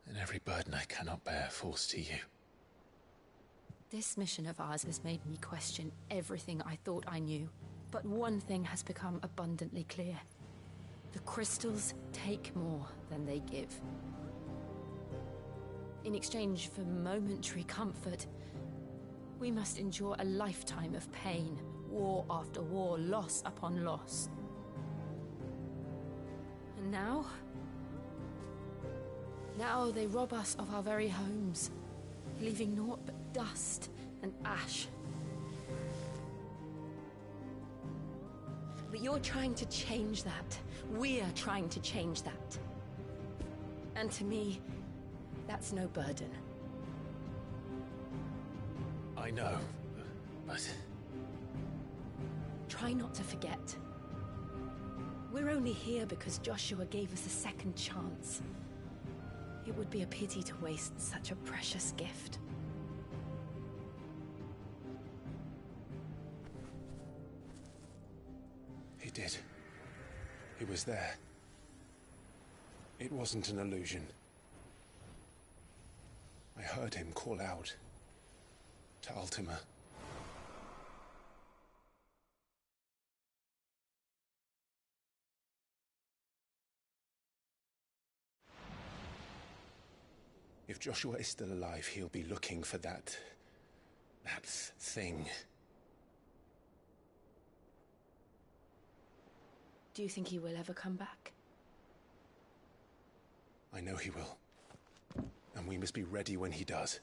And every burden I cannot bear falls to you. This mission of ours has made me question everything I thought I knew. But one thing has become abundantly clear. The crystals take more than they give. In exchange for momentary comfort, we must endure a lifetime of pain, war after war, loss upon loss. And now they rob us of our very homes, leaving naught but dust and ash. But you're trying to change that. We're trying to change that. And to me, that's no burden. I know, but... Try not to forget. We're only here because Joshua gave us a second chance. It would be a pity to waste such a precious gift. He did. He was there. It wasn't an illusion. I heard him call out to Ultima. If Joshua is still alive, he'll be looking for that thing. Do you think he will ever come back? I know he will. And we must be ready when he does.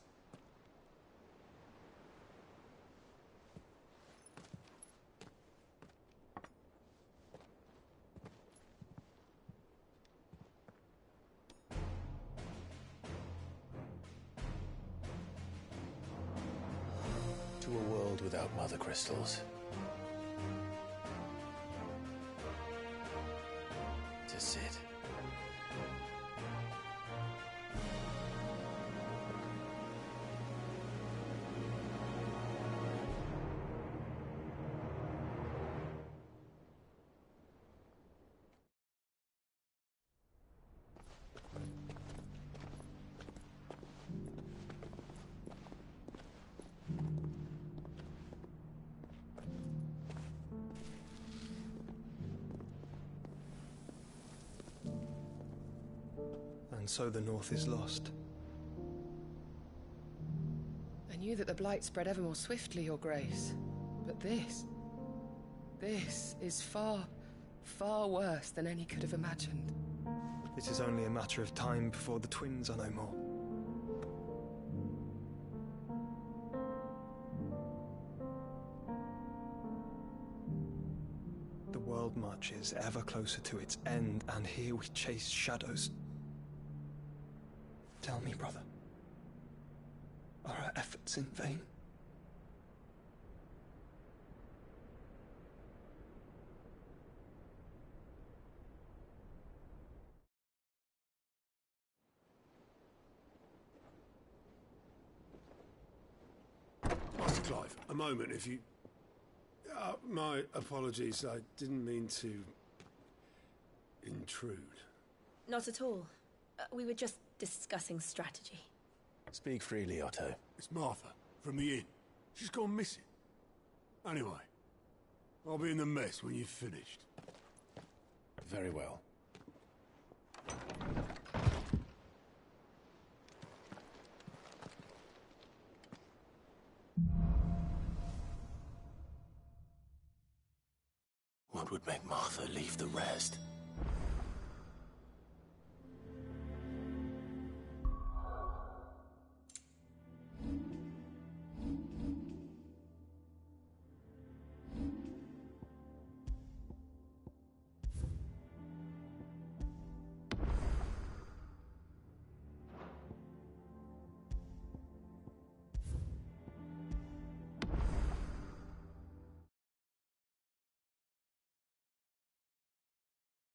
To a world without mother crystals. To Sid. And so the North is lost. I knew that the Blight spread ever more swiftly, Your Grace. But this is far, far worse than any could have imagined. It is only a matter of time before the twins are no more. The world marches ever closer to its end, and here we chase shadows. Tell me, brother, are our efforts in vain? Master Clive, a moment, if you... my apologies, I didn't mean to... intrude. Not at all. We were just discussing strategy. Speak freely, Otto. It's Martha, from the inn. She's gone missing. Anyway, I'll be in the mess when you've finished. Very well. What would make Martha leave the rest?